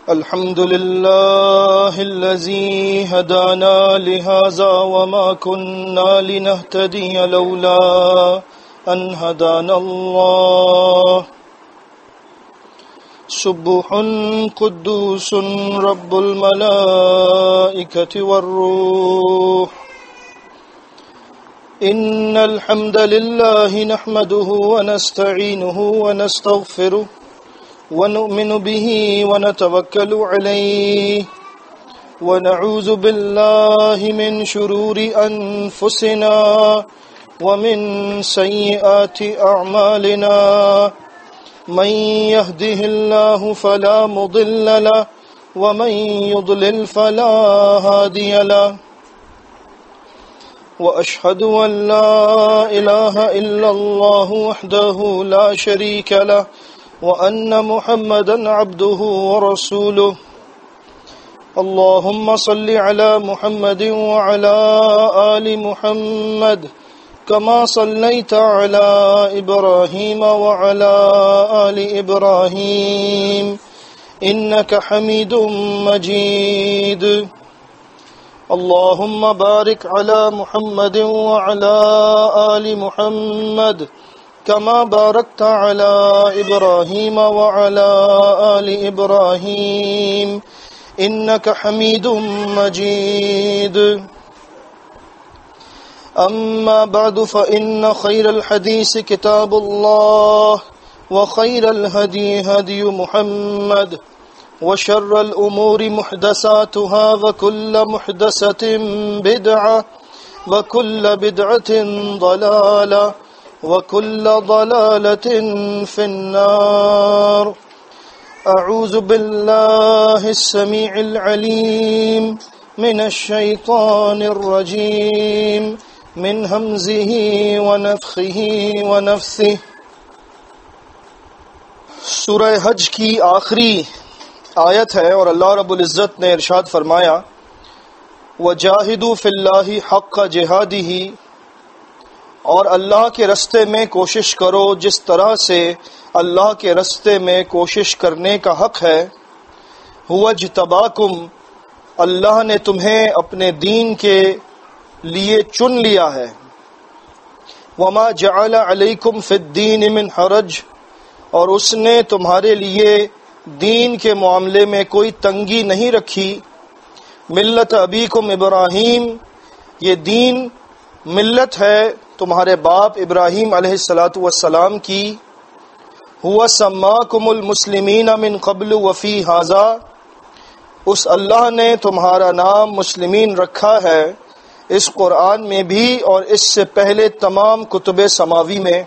الحمد لله الذي هدانا لهذا وما كنا لنهتدي لولا أن هدانا الله سبح قدوس رب الملائكة والروح إن الحمد لله نحمده ونستعينه ونستغفره ونؤمن به ونتوكل عليه ونعوذ بالله من شرور أنفسنا ومن سيئات أعمالنا من يهده الله فلا مضل له ومن يضلل فلا هادي له وأشهد أن لا إله إلا الله وحده لا شريك له وأن محمدا عبده ورسوله اللهم صل على محمد وعلى آل محمد كما صليت على إبراهيم وعلى آل إبراهيم إنك حميد مجيد اللهم بارك على محمد وعلى آل محمد كما باركت على إبراهيم وعلى آل إبراهيم إنك حميد مجيد أما بعد فإن خير الحديث كتاب الله وخير الهدي هدي محمد وشر الأمور محدثاتها وكل محدثة بدعة وكل بدعة ضلالة وكل ضلالة في النار أعوذ بالله السميع العليم من الشيطان الرجيم من همزه ونفخه ونفثه سورہ حج کی آخری آیت ہے اور اللہ رب العزت نے ارشاد فرمایا وَجَاهِدُوا فِي اللَّهِ حَقَّ جِهَادِهِ اور اللہ کے رستے میں کوشش کرو جس طرح سے اللہ کے رستے میں کوشش کرنے کا حق ہے هُوَ اجْتَبَاكُمْ اللہ نے تمہیں اپنے دین کے لیے چن لیا ہے وَمَا جَعَلَ عَلَيْكُمْ فِي الدِّينِ مِنْ حَرَجٍ اور اس نے تمہارے لیے دین کے معاملے میں کوئی تنگی نہیں رکھی ملت ابیکم ابراہیم یہ دین ملت ہے تمہارے باپ ابراہیم علیہ السلام کی ہوا سماکم المسلمین من قبل وفی ھذا اس اللہ نے تمہارا نام مسلمین رکھا ہے اس قرآن میں بھی اور اس سے پہلے تمام کتب سماوی میں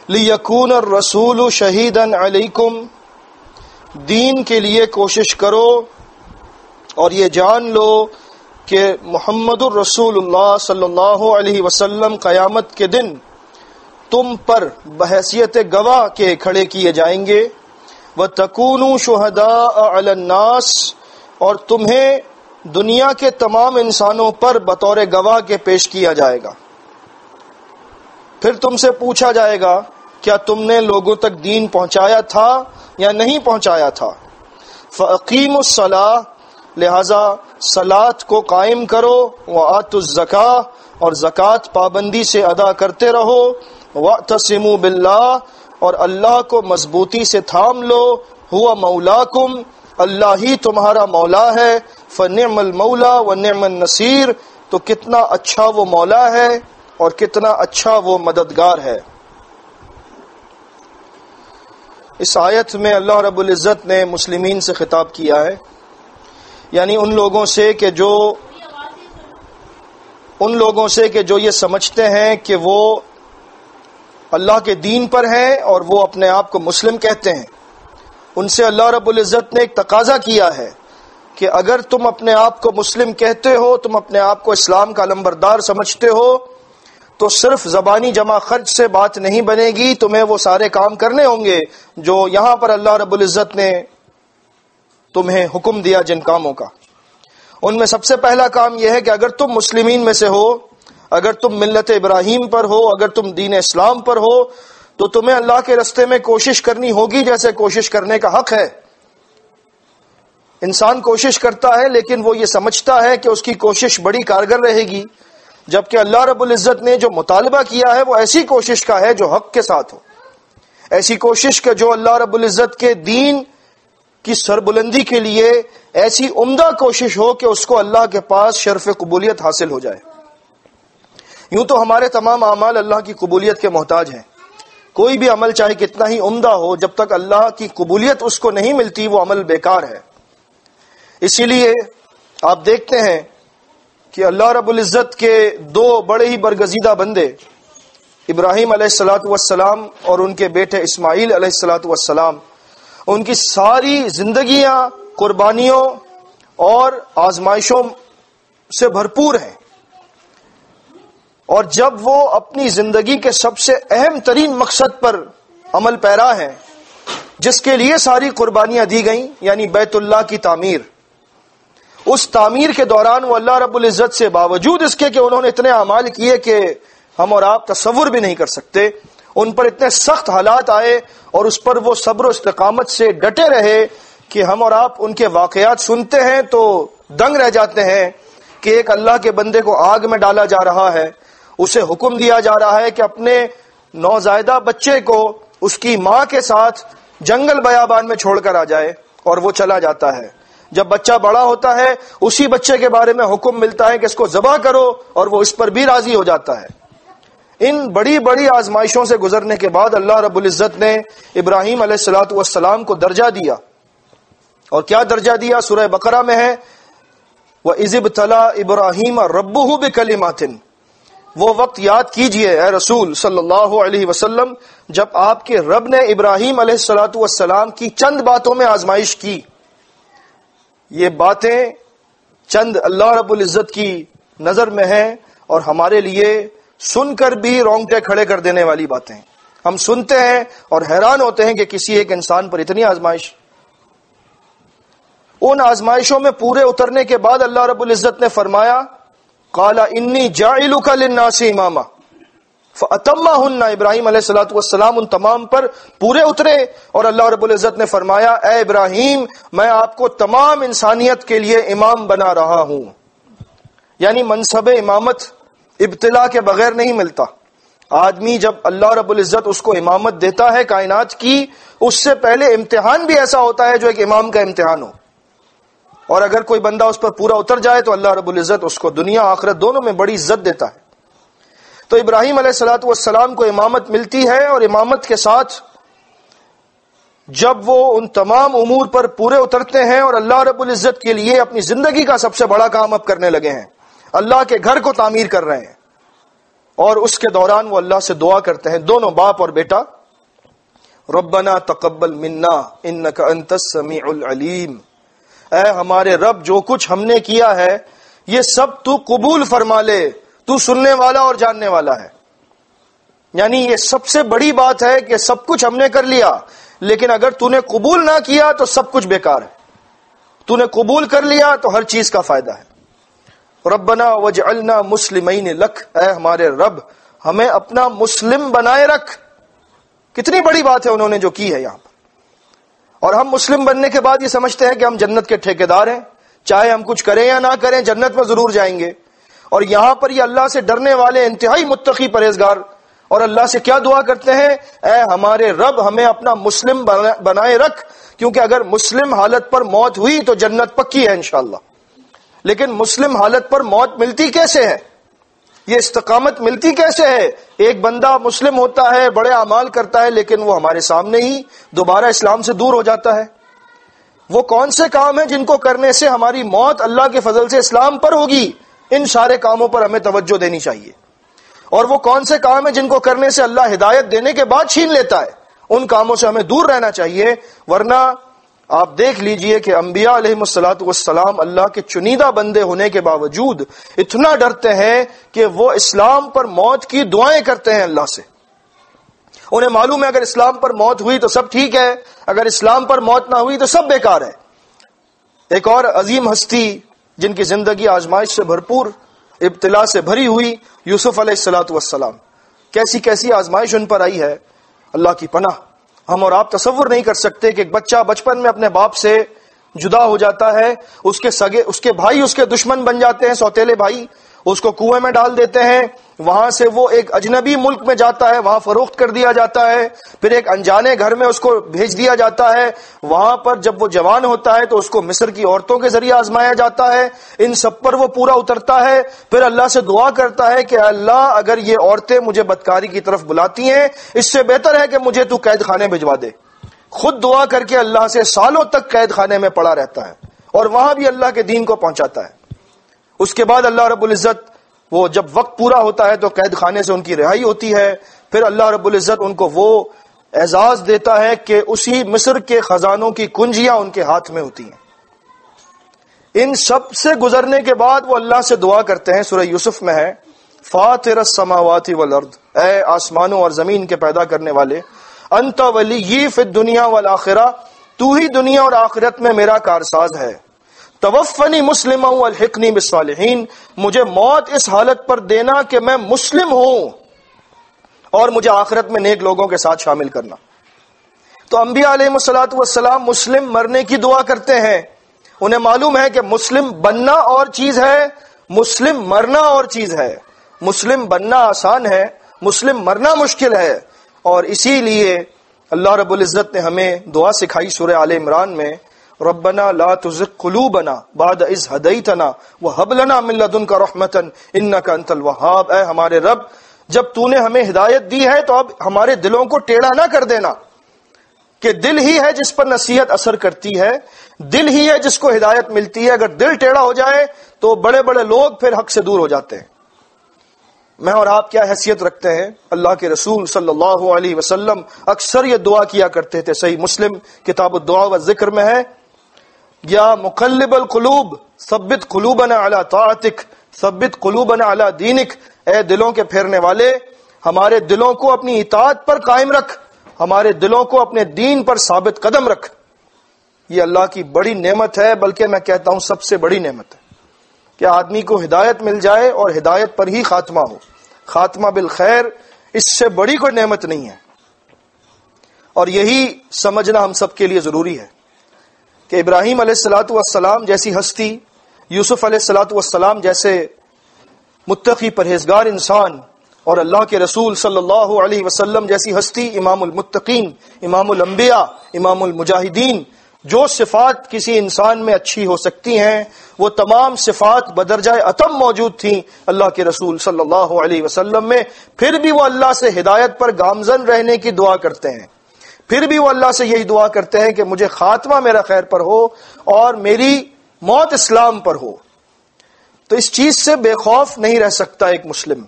لیکون الرسول شہیدا علیکم دین کے لیے کوشش کرو اور یہ جان لو کہ محمد الرسول اللہ صلی اللہ علیہ وسلم قیامت کے دن تم پر بحیثیت گواہ کے کھڑے کیے جائیں گے وَتَكُونُوا شُهَدَاءَ عَلَى النَّاسِ اور تمہیں دنیا کے تمام انسانوں پر بطور گواہ کے پیش کیا جائے گا پھر تم سے پوچھا جائے گا کیا تم نے لوگوں تک دین پہنچایا تھا یا نہیں پہنچایا تھا فَأَقِيمُوا الصَّلَاةَ لہذا صلاۃ کو قائم کرو وآتوا الزکاۃ اور زکوٰۃ پابندی سے ادا کرتے رہو واعتصموا باللہ اور اللہ کو مضبوطی سے تھام لو ہوا مولاکم اللہ ہی تمہارا مولا ہے فنعم المولا ونعم النصیر تو کتنا اچھا وہ مولا ہے اور کتنا اچھا وہ مددگار ہے اس آیت میں اللہ رب العزت نے مسلمین سے خطاب کیا ہے یعنی ان لوگوں سے کہ جو یہ سمجھتے ہیں کہ وہ اللہ کے دین پر ہیں اور وہ اپنے آپ کو مسلم کہتے ہیں ان سے اللہ رب العزت نے ایک تقاضا کیا ہے کہ اگر تم اپنے آپ کو مسلم کہتے ہو تم اپنے آپ کو اسلام کا علمبردار سمجھتے ہو تو صرف زبانی جمع خرچ سے بات نہیں بنے گی تمہیں وہ سارے کام کرنے ہوں گے جو یہاں پر اللہ رب العزت نے تمہیں حکم دیا جن کاموں کا ان میں سب سے پہلا کام یہ ہے کہ اگر تم مسلمین میں سے ہو اگر تم ملت ابراہیم پر ہو اگر تم دین اسلام پر ہو تو تمہیں اللہ کے رستے میں کوشش کرنی ہوگی جیسے کوشش کرنے کا حق ہے انسان کوشش کرتا ہے لیکن وہ یہ سمجھتا ہے کہ اس کی کوشش بڑی کارگر رہے گی، جبکہ اللہ رب العزت نے جو مطالبہ کیا ہے وہ ایسی کوشش کا ہے جو حق کے ساتھ ہو، ایسی کوشش کا جو اللہ رب العزت کے دین کی سربلندی کے لیے ایسی عمدہ کوشش ہو کہ اس کو اللہ کے پاس شرف قبولیت حاصل ہو جائے۔ یوں تو ہمارے تمام اعمال اللہ کی قبولیت کے محتاج ہیں، کوئی بھی عمل چاہے کتنا ہی عمدہ ہو، جب تک اللہ کی قبولیت اس کو نہیں ملتی وہ عمل بیکار ہے۔ اسی لیے آپ دیکھتے ہیں کہ اللہ رب العزت کے دو بڑے ہی برگزیدہ بندے ابراہیم علیہ الصلوۃ والسلام اور ان کے بیٹے اسماعیل علیہ الصلوۃ والسلام، ان کی ساری زندگیاں قربانیوں اور آزمائشوں سے بھرپور ہیں، اور جب وہ اپنی زندگی کے سب سے اہم ترین مقصد پر عمل پیرا ہیں، جس کے لیے ساری قربانیاں دی گئیں، یعنی بیت اللہ کی تعمیر، اس تعمیر کے دوران وہ اللہ رب العزت سے باوجود اس کے کہ انہوں نے اتنے اعمال کیے کہ ہم اور آپ تصور بھی نہیں کر سکتے، ان پر اتنے سخت حالات آئے اور اس پر وہ صبر و استقامت سے ڈٹے رہے کہ ہم اور آپ ان کے واقعات سنتے ہیں تو دنگ رہ جاتے ہیں کہ ایک اللہ کے بندے کو آگ میں ڈالا جا رہا ہے، اسے حکم دیا جا رہا ہے کہ اپنے نوزائیدہ بچے کو اس کی ماں کے ساتھ جنگل بیابان میں چھوڑ کر آ جائے، اور وہ چلا جاتا ہے۔ جب بچہ بڑا ہوتا ہے اسی بچے کے بارے میں حکم ملتا ہے کہ اس کو ذبح کرو، اور وہ اس پر بھی راضی ہو جاتا ہے۔ ان بڑی بڑی آزمائشوں سے گزرنے کے بعد اللہ رب العزت نے ابراہیم علیہ الصلوۃ والسلام کو درجہ دیا، اور کیا درجہ دیا؟ سورہ بقرہ میں ہے وَإِذِ ابْتَلَىٰ إِبْرَاهِيمَ رَبُّهُ بِكَلِمَاتٍ۔ وہ وقت یاد کیجئے اے رسول صلی اللہ علیہ وسلم جب آپ کے رب نے ابراہیم علیہ الصلوۃ والسلام کی چند باتوں میں آزمائش کی۔ یہ باتیں چند اللہ رب العزت کی نظر میں ہیں اور ہمارے لیے سن کر بھی رونگٹے کھڑے کر دینے والی باتیں۔ ہم سنتے ہیں اور حیران ہوتے ہیں کہ کسی ایک انسان پر اتنی آزمائش۔ ان آزمائشوں میں پورے اترنے کے بعد اللہ رب العزت نے فرمایا قال انی جاعلک للناس اماما فاتمہن۔ ابراہیم علیہ الصلوۃ والسلام ان تمام پر پورے اترے اور اللہ رب العزت نے فرمایا اے ابراہیم میں آپ کو تمام انسانیت کے لیے امام بنا رہا ہوں۔ یعنی منصب امامت ابتلا کے بغیر نہیں ملتا۔ آدمی جب اللہ رب العزت اس کو امامت دیتا ہے کائنات کی، اس سے پہلے امتحان بھی ایسا ہوتا ہے جو ایک امام کا امتحان ہو، اور اگر کوئی بندہ اس پر پورا اتر جائے تو اللہ رب العزت اس کو دنیا آخرت دونوں میں بڑی عزت دیتا ہے۔ تو ابراہیم علیہ الصلوۃ والسلام کو امامت ملتی ہے، اور امامت کے ساتھ جب وہ ان تمام امور پر پورے اترتے ہیں اور اللہ رب العزت کے لیے اپنی زندگی کا سب سے بڑا کام اب کرنے لگے ہیں، اللہ کے گھر کو تعمیر کر رہے ہیں، اور اس کے دوران وہ اللہ سے دعا کرتے ہیں، دونوں باپ اور بیٹا، ربنا تقبل منا انک انت السمیع العلیم، اے ہمارے رب جو کچھ ہم نے کیا ہے یہ سب تو قبول فرما لے، تو سننے والا اور جاننے والا ہے۔ یعنی یہ سب سے بڑی بات ہے کہ سب کچھ ہم نے کر لیا، لیکن اگر تو نے قبول نہ کیا تو سب کچھ بیکار ہے، تو نے قبول کر لیا تو ہر چیز کا فائدہ ہے۔ ربنا وجعلنا مسلمین لک، اے ہمارے رب ہمیں اپنا مسلم بنائے رکھ۔ کتنی بڑی بات ہے انہوں نے جو کی ہے یہاں پر، اور ہم مسلم بننے کے بعد یہ سمجھتے ہیں کہ ہم جنت کے ٹھیکیدار ہیں، چاہے ہم کچھ کریں یا نہ کریں جنت میں ضرور جائیں گے۔ اور یہاں پر یہ اللہ سے ڈرنے والے انتہائی متقی پرہیزگار اور اللہ سے کیا دعا کرتے ہیں؟ اے ہمارے رب ہمیں اپنا مسلم بنائے رکھ، کیونکہ اگر مسلم حالت پر موت ہوئی تو جنت پکی ہے انشاءاللہ۔ لیکن مسلم حالت پر موت ملتی کیسے ہے؟ یہ استقامت ملتی کیسے ہے؟ ایک بندہ مسلم ہوتا ہے، بڑے اعمال کرتا ہے، لیکن وہ ہمارے سامنے ہی دوبارہ اسلام سے دور ہو جاتا ہے۔ وہ کون سے کام ہیں جن کو کرنے سے ہماری موت اللہ کے فضل سے اسلام پر ہوگی؟ ان سارے کاموں پر ہمیں توجہ دینی چاہیے۔ اور وہ کون سے کام ہیں جن کو کرنے سے اللہ ہدایت دینے کے بعد چھین لیتا ہے؟ ان کاموں سے ہمیں دور رہنا چاہیے، ورنہ آپ دیکھ لیجئے کہ انبیاء علیہ الصلوۃ والسلام اللہ کے چنیدہ بندے ہونے کے باوجود اتنا ڈرتے ہیں کہ وہ اسلام پر موت کی دعائیں کرتے ہیں اللہ سے۔ انہیں معلوم ہے اگر اسلام پر موت ہوئی تو سب ٹھیک ہے، اگر اسلام پر موت نہ ہوئی تو سب بیکار ہے۔ ایک اور عظیم ہستی جن کی زندگی آزمائش سے بھرپور، ابتلا سے بھری ہوئی، یوسف علیہ الصلوۃ والسلام، کیسی کیسی آزمائش ان پر آئی ہے، اللہ کی پناہ۔ ہم اور آپ تصور نہیں کر سکتے کہ ایک بچہ بچپن میں اپنے باپ سے جدا ہو جاتا ہے، اس کے بھائی اس کے دشمن بن جاتے ہیں، سوتیلے بھائی اس کو کنویں میں ڈال دیتے ہیں، وہاں سے وہ ایک اجنبی ملک میں جاتا ہے، وہاں فروخت کر دیا جاتا ہے، پھر ایک انجانے گھر میں اس کو بھیج دیا جاتا ہے، وہاں پر جب وہ جوان ہوتا ہے تو اس کو مصر کی عورتوں کے ذریعے آزمایا جاتا ہے، ان سب پر وہ پورا اترتا ہے، پھر اللہ سے دعا کرتا ہے کہ اللہ اگر یہ عورتیں مجھے بدکاری کی طرف بلاتی ہیں، اس سے بہتر ہے کہ مجھے تو قید خانے بھجوا دے۔ خود دعا کر کے اللہ سے سالوں تک قید خانے میں پڑا رہتا ہے اور وہاں بھی اللہ کے دین کو پہنچاتا ہے۔ اس کے بعد اللہ رب العزت وہ جب وقت پورا ہوتا ہے تو قید خانے سے ان کی رہائی ہوتی ہے، پھر اللہ رب العزت ان کو وہ اعزاز دیتا ہے کہ اسی مصر کے خزانوں کی کنجیاں ان کے ہاتھ میں ہوتی ہیں۔ ان سب سے گزرنے کے بعد وہ اللہ سے دعا کرتے ہیں، سورہ یوسف میں ہے، فاطر السماوات والارض، اے آسمانوں اور زمین کے پیدا کرنے والے، انت ولی فی الدنیا والآخرہ، تو ہی دنیا اور آخرت میں میرا کارساز ہے، توفنی مسلما والحقنی بالصالحین، مجھے موت اس حالت پر دینا کہ میں مسلم ہوں اور مجھے آخرت میں نیک لوگوں کے ساتھ شامل کرنا۔ تو انبیاء علیہ الصلوۃ والسلام مسلم مرنے کی دعا کرتے ہیں، انہیں معلوم ہے کہ مسلم بننا اور چیز ہے، مسلم مرنا اور چیز ہے، مسلم بننا آسان ہے، مسلم مرنا مشکل ہے، اور اسی لیے اللہ رب العزت نے ہمیں دعا سکھائی سورہ آل عمران میں، ربنا لا تزغ قلوبنا بعد اذ ہدیتنا وہب لنا من لدنک رحمتا انک انت الوہاب، اے ہمارے رب جب تو نے ہمیں ہدایت دی ہے تو اب ہمارے دلوں کو ٹیڑھا نہ کر دینا، کہ دل ہی ہے جس پر نصیحت اثر کرتی ہے، دل ہی ہے جس کو ہدایت ملتی ہے، اگر دل ٹیڑھا ہو جائے تو بڑے بڑے لوگ پھر حق سے دور ہو جاتے ہیں۔ میں اور آپ کیا حیثیت رکھتے ہیں؟ اللہ کے رسول صلی اللہ علیہ وسلم اکثر یہ دعا کیا کرتے تھے، صحیح مسلم کتاب الدعا و ذکر میں ہے، یا مقلب القلوب ثبت قلوبنا علی طاعتک ثبت قلوبنا علی دینک، اے دلوں کے پھیرنے والے ہمارے دلوں کو اپنی اطاعت پر قائم رکھ، ہمارے دلوں کو اپنے دین پر ثابت قدم رکھ۔ یہ اللہ کی بڑی نعمت ہے، بلکہ میں کہتا ہوں سب سے بڑی نعمت ہے کہ آدمی کو ہدایت مل جائے اور ہدایت پر ہی خاتمہ ہو، خاتمہ بالخیر، اس سے بڑی کوئی نعمت نہیں ہے۔ اور یہی سمجھنا ہم سب کے لیے ضروری ہے کہ ابراہیم علیہ الصلوۃ والسلام جیسی ہستی، یوسف علیہ الصلوۃ والسلام جیسے متقی پرہیزگار انسان، اور اللہ کے رسول صلی اللہ علیہ وسلم جیسی ہستی، امام المتقین، امام الانبیاء، امام المجاہدین، جو صفات کسی انسان میں اچھی ہو سکتی ہیں وہ تمام صفات بدرجہ اتم موجود تھیں اللہ کے رسول صلی اللہ علیہ وسلم میں، پھر بھی وہ اللہ سے ہدایت پر گامزن رہنے کی دعا کرتے ہیں، پھر بھی وہ اللہ سے یہی دعا کرتے ہیں کہ مجھے خاتمہ میرا خیر پر ہو اور میری موت اسلام پر ہو۔ تو اس چیز سے بے خوف نہیں رہ سکتا ایک مسلم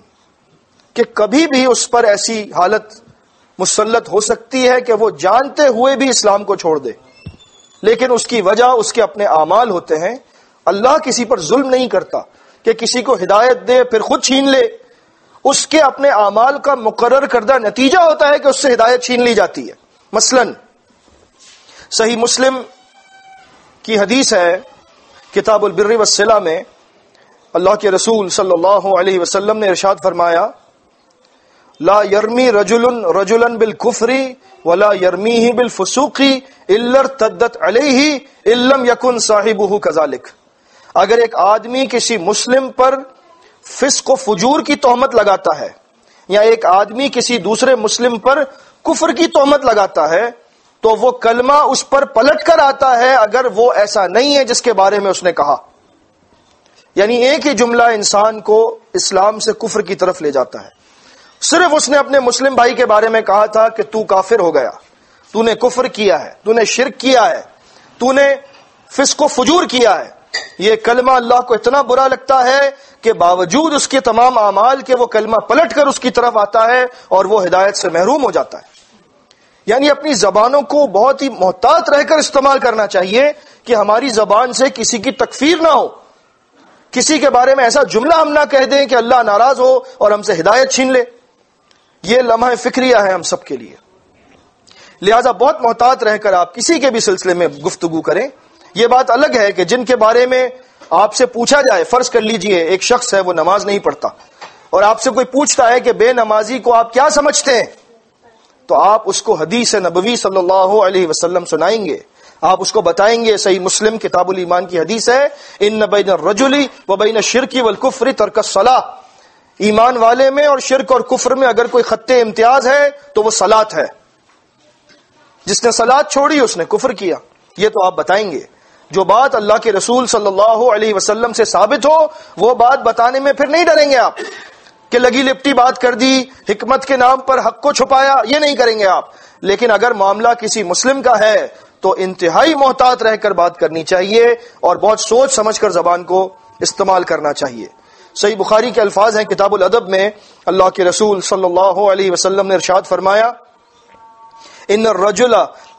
کہ کبھی بھی اس پر ایسی حالت مسلط ہو سکتی ہے کہ وہ جانتے ہوئے بھی اسلام کو چھوڑ دے، لیکن اس کی وجہ اس کے اپنے اعمال ہوتے ہیں۔ اللہ کسی پر ظلم نہیں کرتا کہ کسی کو ہدایت دے پھر خود چھین لے، اس کے اپنے اعمال کا مقرر کردہ نتیجہ ہوتا ہے کہ اس سے ہدایت چھین لی جاتی ہے۔ مثلا صحیح مسلم کی حدیث ہے کتاب البر والصلہ میں، اللہ کے رسول صلی اللہ علیہ وسلم نے ارشاد فرمایا، لا یرمی رجل رجلا بالکفر ولا یرمیہ بالفسوق الا ارتدت علیہ ان لم یکن صاحبہ کذالک، اگر ایک آدمی کسی مسلم پر فسق و فجور کی تہمت لگاتا ہے، یا ایک آدمی کسی دوسرے مسلم پر کفر کی تہمت لگاتا ہے، تو وہ کلمہ اس پر پلٹ کر آتا ہے اگر وہ ایسا نہیں ہے جس کے بارے میں اس نے کہا۔ یعنی ایک ہی جملہ انسان کو اسلام سے کفر کی طرف لے جاتا ہے، صرف اس نے اپنے مسلم بھائی کے بارے میں کہا تھا کہ تو کافر ہو گیا، تو نے کفر کیا ہے، تو نے شرک کیا ہے، تو نے فسق و فجور کیا ہے، یہ کلمہ اللہ کو اتنا برا لگتا ہے کہ باوجود اس کے تمام اعمال کے وہ کلمہ پلٹ کر اس کی طرف آتا ہے اور وہ ہدایت سے محروم ہو جاتا ہے۔ یعنی اپنی زبانوں کو بہت ہی محتاط رہ کر استعمال کرنا چاہیے کہ ہماری زبان سے کسی کی تکفیر نہ ہو، کسی کے بارے میں ایسا جملہ ہم نہ کہہ دیں کہ اللہ ناراض ہو اور ہم سے ہدایت چھین لے۔ یہ لمحہ فکریہ ہے ہم سب کے لیے، لہذا بہت محتاط رہ کر آپ کسی کے بھی سلسلے میں گفتگو کریں۔ یہ بات الگ ہے کہ جن کے بارے میں آپ سے پوچھا جائے، فرض کر لیجئے ایک شخص ہے وہ نماز نہیں پڑھتا اور آپ سے کوئی پوچھتا ہے کہ بے نمازی کو آپ کیا سمجھتے ہیں، تو آپ اس کو حدیث نبوی صلی اللہ علیہ وسلم سنائیں گے، آپ اس کو بتائیں گے. صحیح مسلم کتاب الایمان کی حدیث ہے, ان بین الرجل و بین الشرک والکفر ترک الصلاۃ. ایمان والے میں اور شرک اور کفر میں اگر کوئی خط امتیاز ہے تو وہ صلاۃ ہے. جس نے صلاۃ چھوڑی اس نے کفر کیا. یہ تو آپ بتائیں گے. جو بات اللہ کے رسول صلی اللہ علیہ وسلم سے ثابت ہو وہ بات بتانے میں پھر نہیں ڈریں گے آپ کہ لگی لپٹی بات کر دی, حکمت کے نام پر حق کو چھپایا, یہ نہیں کریں گے آپ. لیکن اگر معاملہ کسی مسلم کا ہے تو انتہائی محتاط رہ کر بات کرنی چاہیے اور بہت سوچ سمجھ کر زبان کو استعمال کرنا چاہیے. صحیح بخاری کے الفاظ ہیں کتاب الادب میں, اللہ کے رسول صلی اللہ علیہ وسلم نے ارشاد فرمایا, ان الرجل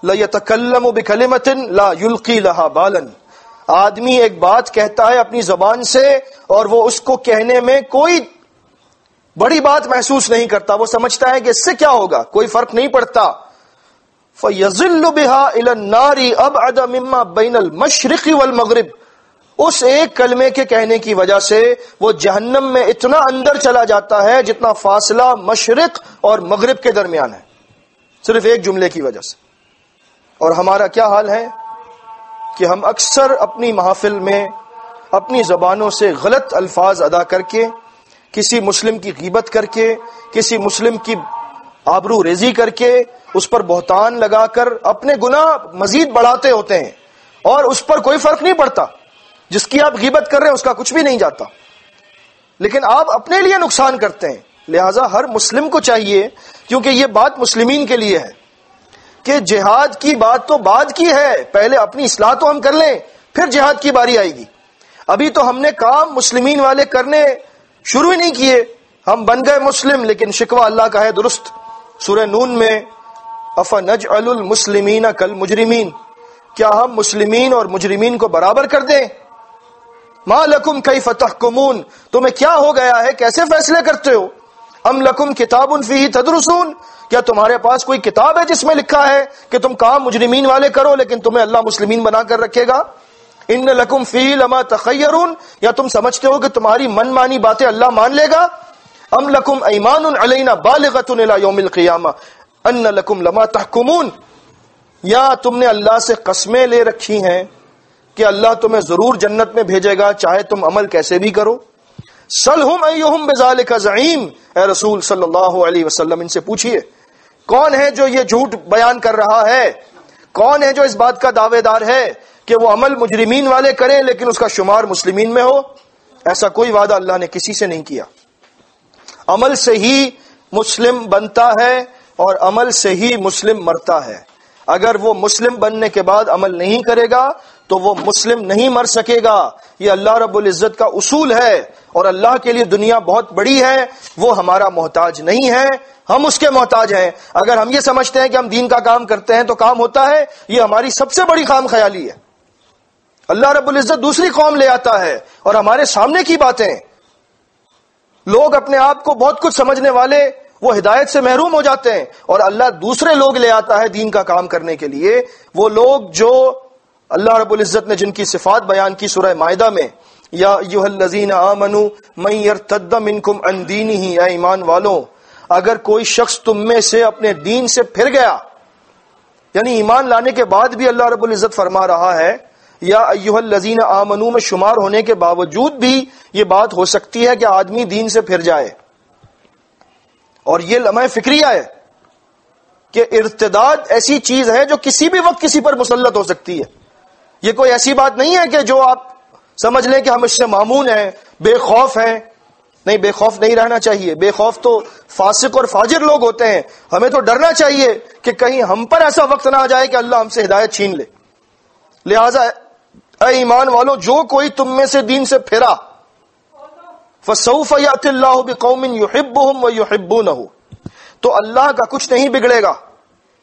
لیتکلم بکلمۃ لا یلقی لها بالا. آدمی ایک بات کہتا ہے اپنی زبان سے اور وہ اس کو کہنے میں کوئی بڑی بات محسوس نہیں کرتا, وہ سمجھتا ہے کہ اس سے کیا ہوگا, کوئی فرق نہیں پڑتا. فَيَظِلُّ بِهَا إِلَى النَّارِ أَبْعَدَ مِمَّا بَيْنَ الْمَشْرِقِ وَالْمَغْرِبِ. اس ایک کلمے کے کہنے کی وجہ سے وہ جہنم میں اتنا اندر چلا جاتا ہے جتنا فاصلہ مشرق اور مغرب کے درمیان ہے, صرف ایک جملے کی وجہ سے. اور ہمارا کیا حال ہے کہ ہم اکثر اپنی محافل میں اپنی زبانوں سے غلط الفاظ ادا کر کے, کسی مسلم کی غیبت کر کے, کسی مسلم کی آبرو ریزی کر کے, اس پر بہتان لگا کر اپنے گناہ مزید بڑھاتے ہوتے ہیں اور اس پر کوئی فرق نہیں پڑتا. جس کی آپ غیبت کر رہے ہیں اس کا کچھ بھی نہیں جاتا, لیکن آپ اپنے لیے نقصان کرتے ہیں. لہٰذا ہر مسلم کو چاہیے, کیونکہ یہ بات مسلمین کے لیے ہے, کہ جہاد کی بات تو بعد کی ہے, پہلے اپنی اصلاح تو ہم کر لیں پھر جہاد کی باری آئے گی. ابھی تو ہم نے کام مسلمین والے کرنے شروع ہی نہیں کیے, ہم بن گئے مسلم لیکن شکوہ اللہ کا ہے درست. سورہ نون میں افنجعل المسلمین کالمجرمین, کیا ہم مسلمین اور مجرمین کو برابر کر دیں؟ ما لکم کیف تحکمون, تمہیں کیا ہو گیا ہے, کیسے فیصلے کرتے ہو؟ ام لکم کتاب فیہ تدرسون, کیا تمہارے پاس کوئی کتاب ہے جس میں لکھا ہے کہ تم کام مجرمین والے کرو لیکن تمہیں اللہ مسلمین بنا کر رکھے گا؟ ان لکم فیہ لما تخیرون, یا تم سمجھتے ہو کہ تمہاری من مانی باتیں اللہ مان لے گا؟ ام لکم ایمان علینا بالغۃ الی یوم القیامہ ان لکم لما تحکمون, یا تم نے اللہ سے قسمیں لے رکھی ہیں کہ اللہ تمہیں ضرور جنت میں بھیجے گا چاہے تم عمل کیسے بھی کرو. سلہم ایہم بذالک زعیم, اے رسول صلی اللہ علیہ وسلم ان سے پوچھئے کون ہے جو یہ جھوٹ بیان کر رہا ہے, کون ہے جو اس بات کا دعوے دار ہے کہ وہ عمل مجرمین والے کریں لیکن اس کا شمار مسلمین میں ہو؟ ایسا کوئی وعدہ اللہ نے کسی سے نہیں کیا. عمل سے ہی مسلم بنتا ہے اور عمل سے ہی مسلم مرتا ہے. اگر وہ مسلم بننے کے بعد عمل نہیں کرے گا تو وہ مسلم نہیں مر سکے گا. یہ اللہ رب العزت کا اصول ہے, اور اللہ کے لیے دنیا بہت بڑی ہے, وہ ہمارا محتاج نہیں ہے, ہم اس کے محتاج ہیں. اگر ہم یہ سمجھتے ہیں کہ ہم دین کا کام کرتے ہیں تو کام ہوتا ہے, یہ ہماری سب سے بڑی خام خیالی ہے. اللہ رب العزت دوسری قوم لے آتا ہے اور ہمارے سامنے کی باتیں, لوگ اپنے آپ کو بہت کچھ سمجھنے والے وہ ہدایت سے محروم ہو جاتے ہیں, اور اللہ دوسرے لوگ لے آتا ہے دین کا کام کرنے کے لیے. وہ لوگ جو اللہ رب العزت نے جن کی صفات بیان کی سورہ مائدہ میں, یا ایھا الذین آمنوا من یرتد منکم عن دینہ, اے ایمان والوں اگر کوئی شخص تم میں سے اپنے دین سے پھر گیا, یعنی ایمان لانے کے بعد بھی اللہ رب العزت فرما رہا ہے یا ایھا الذین آمنوا میں شمار ہونے کے باوجود بھی یہ بات ہو سکتی ہے کہ آدمی دین سے پھر جائے. اور یہ لمحہ فکریہ ہے کہ ارتداد ایسی چیز ہے جو کسی بھی وقت کسی پر مسلط ہو سکتی ہے. یہ کوئی ایسی بات نہیں ہے کہ جو آپ سمجھ لیں کہ ہم اس سے معمون ہیں, بے خوف ہیں. نہیں, بے خوف نہیں رہنا چاہیے. بے خوف تو فاسق اور فاجر لوگ ہوتے ہیں. ہمیں تو ڈرنا چاہیے کہ کہیں ہم پر ایسا وقت نہ آ جائے کہ اللہ ہم سے ہدایت چھین لے. لہذا اے ایمان والوں, جو کوئی تم میں سے دین سے پھرا, فَسَوْفَ يَأْتِ اللَّهُ بِقَوْمٍ يُحِبُّهُمْ وَيُحِبُّونَهُ, تو اللہ کا کچھ نہیں بگڑے گا.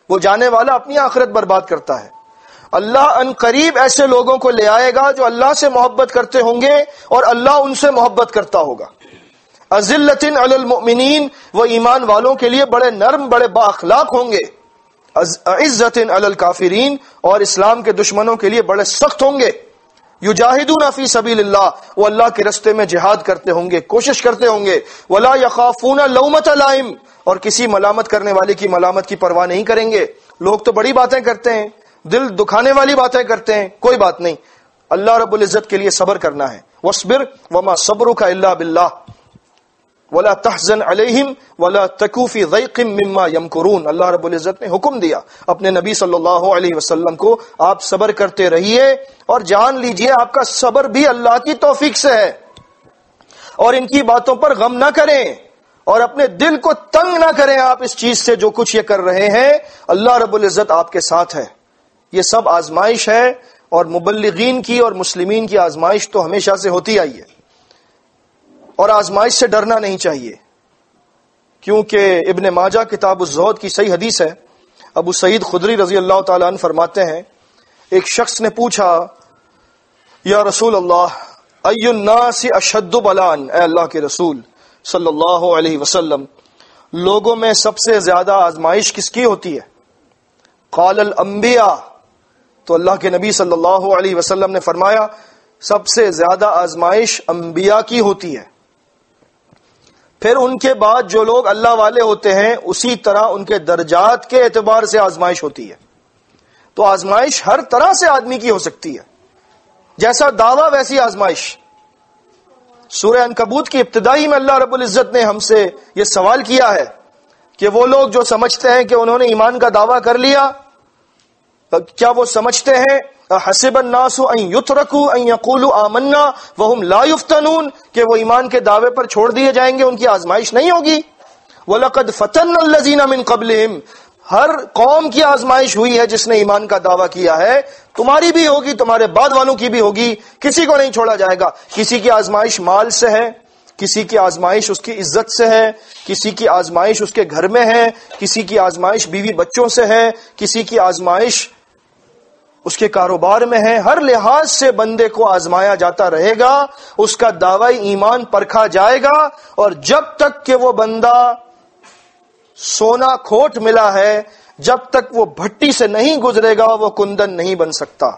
وہ جانے والا اپنی آخرت برباد کرتا ہے. اللہ ان قریب ایسے لوگوں کو لے آئے گا جو اللہ سے محبت کرتے ہوں گے اور اللہ ان سے محبت کرتا ہوگا. اذلۃ علی المؤمنین, وہ ایمان والوں کے لیے بڑے نرم بڑے بااخلاق ہوں گے. عزت علی الکافرین, اور اسلام کے دشمنوں کے لیے بڑے سخت ہوں گے. یجاہدون فی سبیل اللہ, وہ اللہ کے رستے میں جہاد کرتے ہوں گے, کوشش کرتے ہوں گے. ولا یخافون لومۃ لائم, اور کسی ملامت کرنے والے کی ملامت کی پرواہ نہیں کریں گے. لوگ تو بڑی باتیں کرتے ہیں, دل دکھانے والی باتیں کرتے ہیں، کوئی بات نہیں، اللہ رب العزت کے لیے صبر کرنا ہے. وَاصْبِرْ وَمَا صَبْرُكَ إِلَّا بِاللَّهِ وَلَا تَحْزَنْ عَلَيْهِمْ وَلَا تَكُ فِي ضَيْقٍ مِّمَّا يَمْكُرُونَ. اللہ رب العزت نے حکم دیا اپنے نبی صلی اللہ علیہ وسلم کو، آپ صبر کرتے رہیے اور جان لیجئے آپ کا صبر بھی اللہ کی توفیق سے ہے، اور ان کی باتوں پر غم نہ کریں اور اپنے دل کو تنگ نہ کریں آپ اس چیز سے جو کچھ یہ کر رہے ہیں. اللہ رب العزت آپ کے ساتھ ہے. یہ سب آزمائش ہے، اور مبلغین کی اور مسلمین کی آزمائش تو ہمیشہ سے ہوتی آئی ہے، اور آزمائش سے ڈرنا نہیں چاہیے. کیونکہ ابن ماجہ کتاب الزہد کی صحیح حدیث ہے، ابو سعید خدری رضی اللہ تعالیٰ عنہ فرماتے ہیں، ایک شخص نے پوچھا، یا رسول اللہ ای الناس اشد بلان، اے اللہ کے رسول صلی اللہ علیہ وسلم، لوگوں میں سب سے زیادہ آزمائش کس کی ہوتی ہے؟ قال الانبیاء، تو اللہ کے نبی صلی اللہ علیہ وسلم نے فرمایا سب سے زیادہ آزمائش انبیاء کی ہوتی ہے، پھر ان کے بعد جو لوگ اللہ والے ہوتے ہیں اسی طرح ان کے درجات کے اعتبار سے آزمائش ہوتی ہے. تو آزمائش ہر طرح سے آدمی کی ہو سکتی ہے، جیسا دعویٰ ویسی آزمائش. سورہ عنکبوت کی ابتدائی میں اللہ رب العزت نے ہم سے یہ سوال کیا ہے کہ وہ لوگ جو سمجھتے ہیں کہ انہوں نے ایمان کا دعویٰ کر لیا، کیا وہ سمجھتے ہیں حسب الناس ان یترکوا ان یقولوا آمنا وهم لا یفتنون، کہ وہ ایمان کے دعوے پر چھوڑ دیے جائیں گے، ان کی آزمائش نہیں ہوگی؟ وَلَقَدْ فَتَنَّ الَّذِينَ مِن قَبْلِهِمْ، ہر قوم کی آزمائش ہوئی ہے جس نے ایمان کا دعویٰ کیا ہے، تمہاری بھی ہوگی، تمہارے بعد والوں کی بھی ہوگی، کسی کو نہیں چھوڑا جائے گا. کسی کی آزمائش مال سے ہے، کسی کی آزمائش اس کی عزت سے ہے، کسی کی آزمائش اس کے گھر میں ہے، کسی کی آزمائش بیوی بچوں سے ہے، کسی کی آزمائش اس کے کاروبار میں ہے. ہر لحاظ سے بندے کو آزمایا جاتا رہے گا، اس کا دعوی ایمان پرکھا جائے گا، اور جب تک کہ وہ بندہ سونا کھوٹ ملا ہے، جب تک وہ بھٹی سے نہیں گزرے گا وہ کندن نہیں بن سکتا.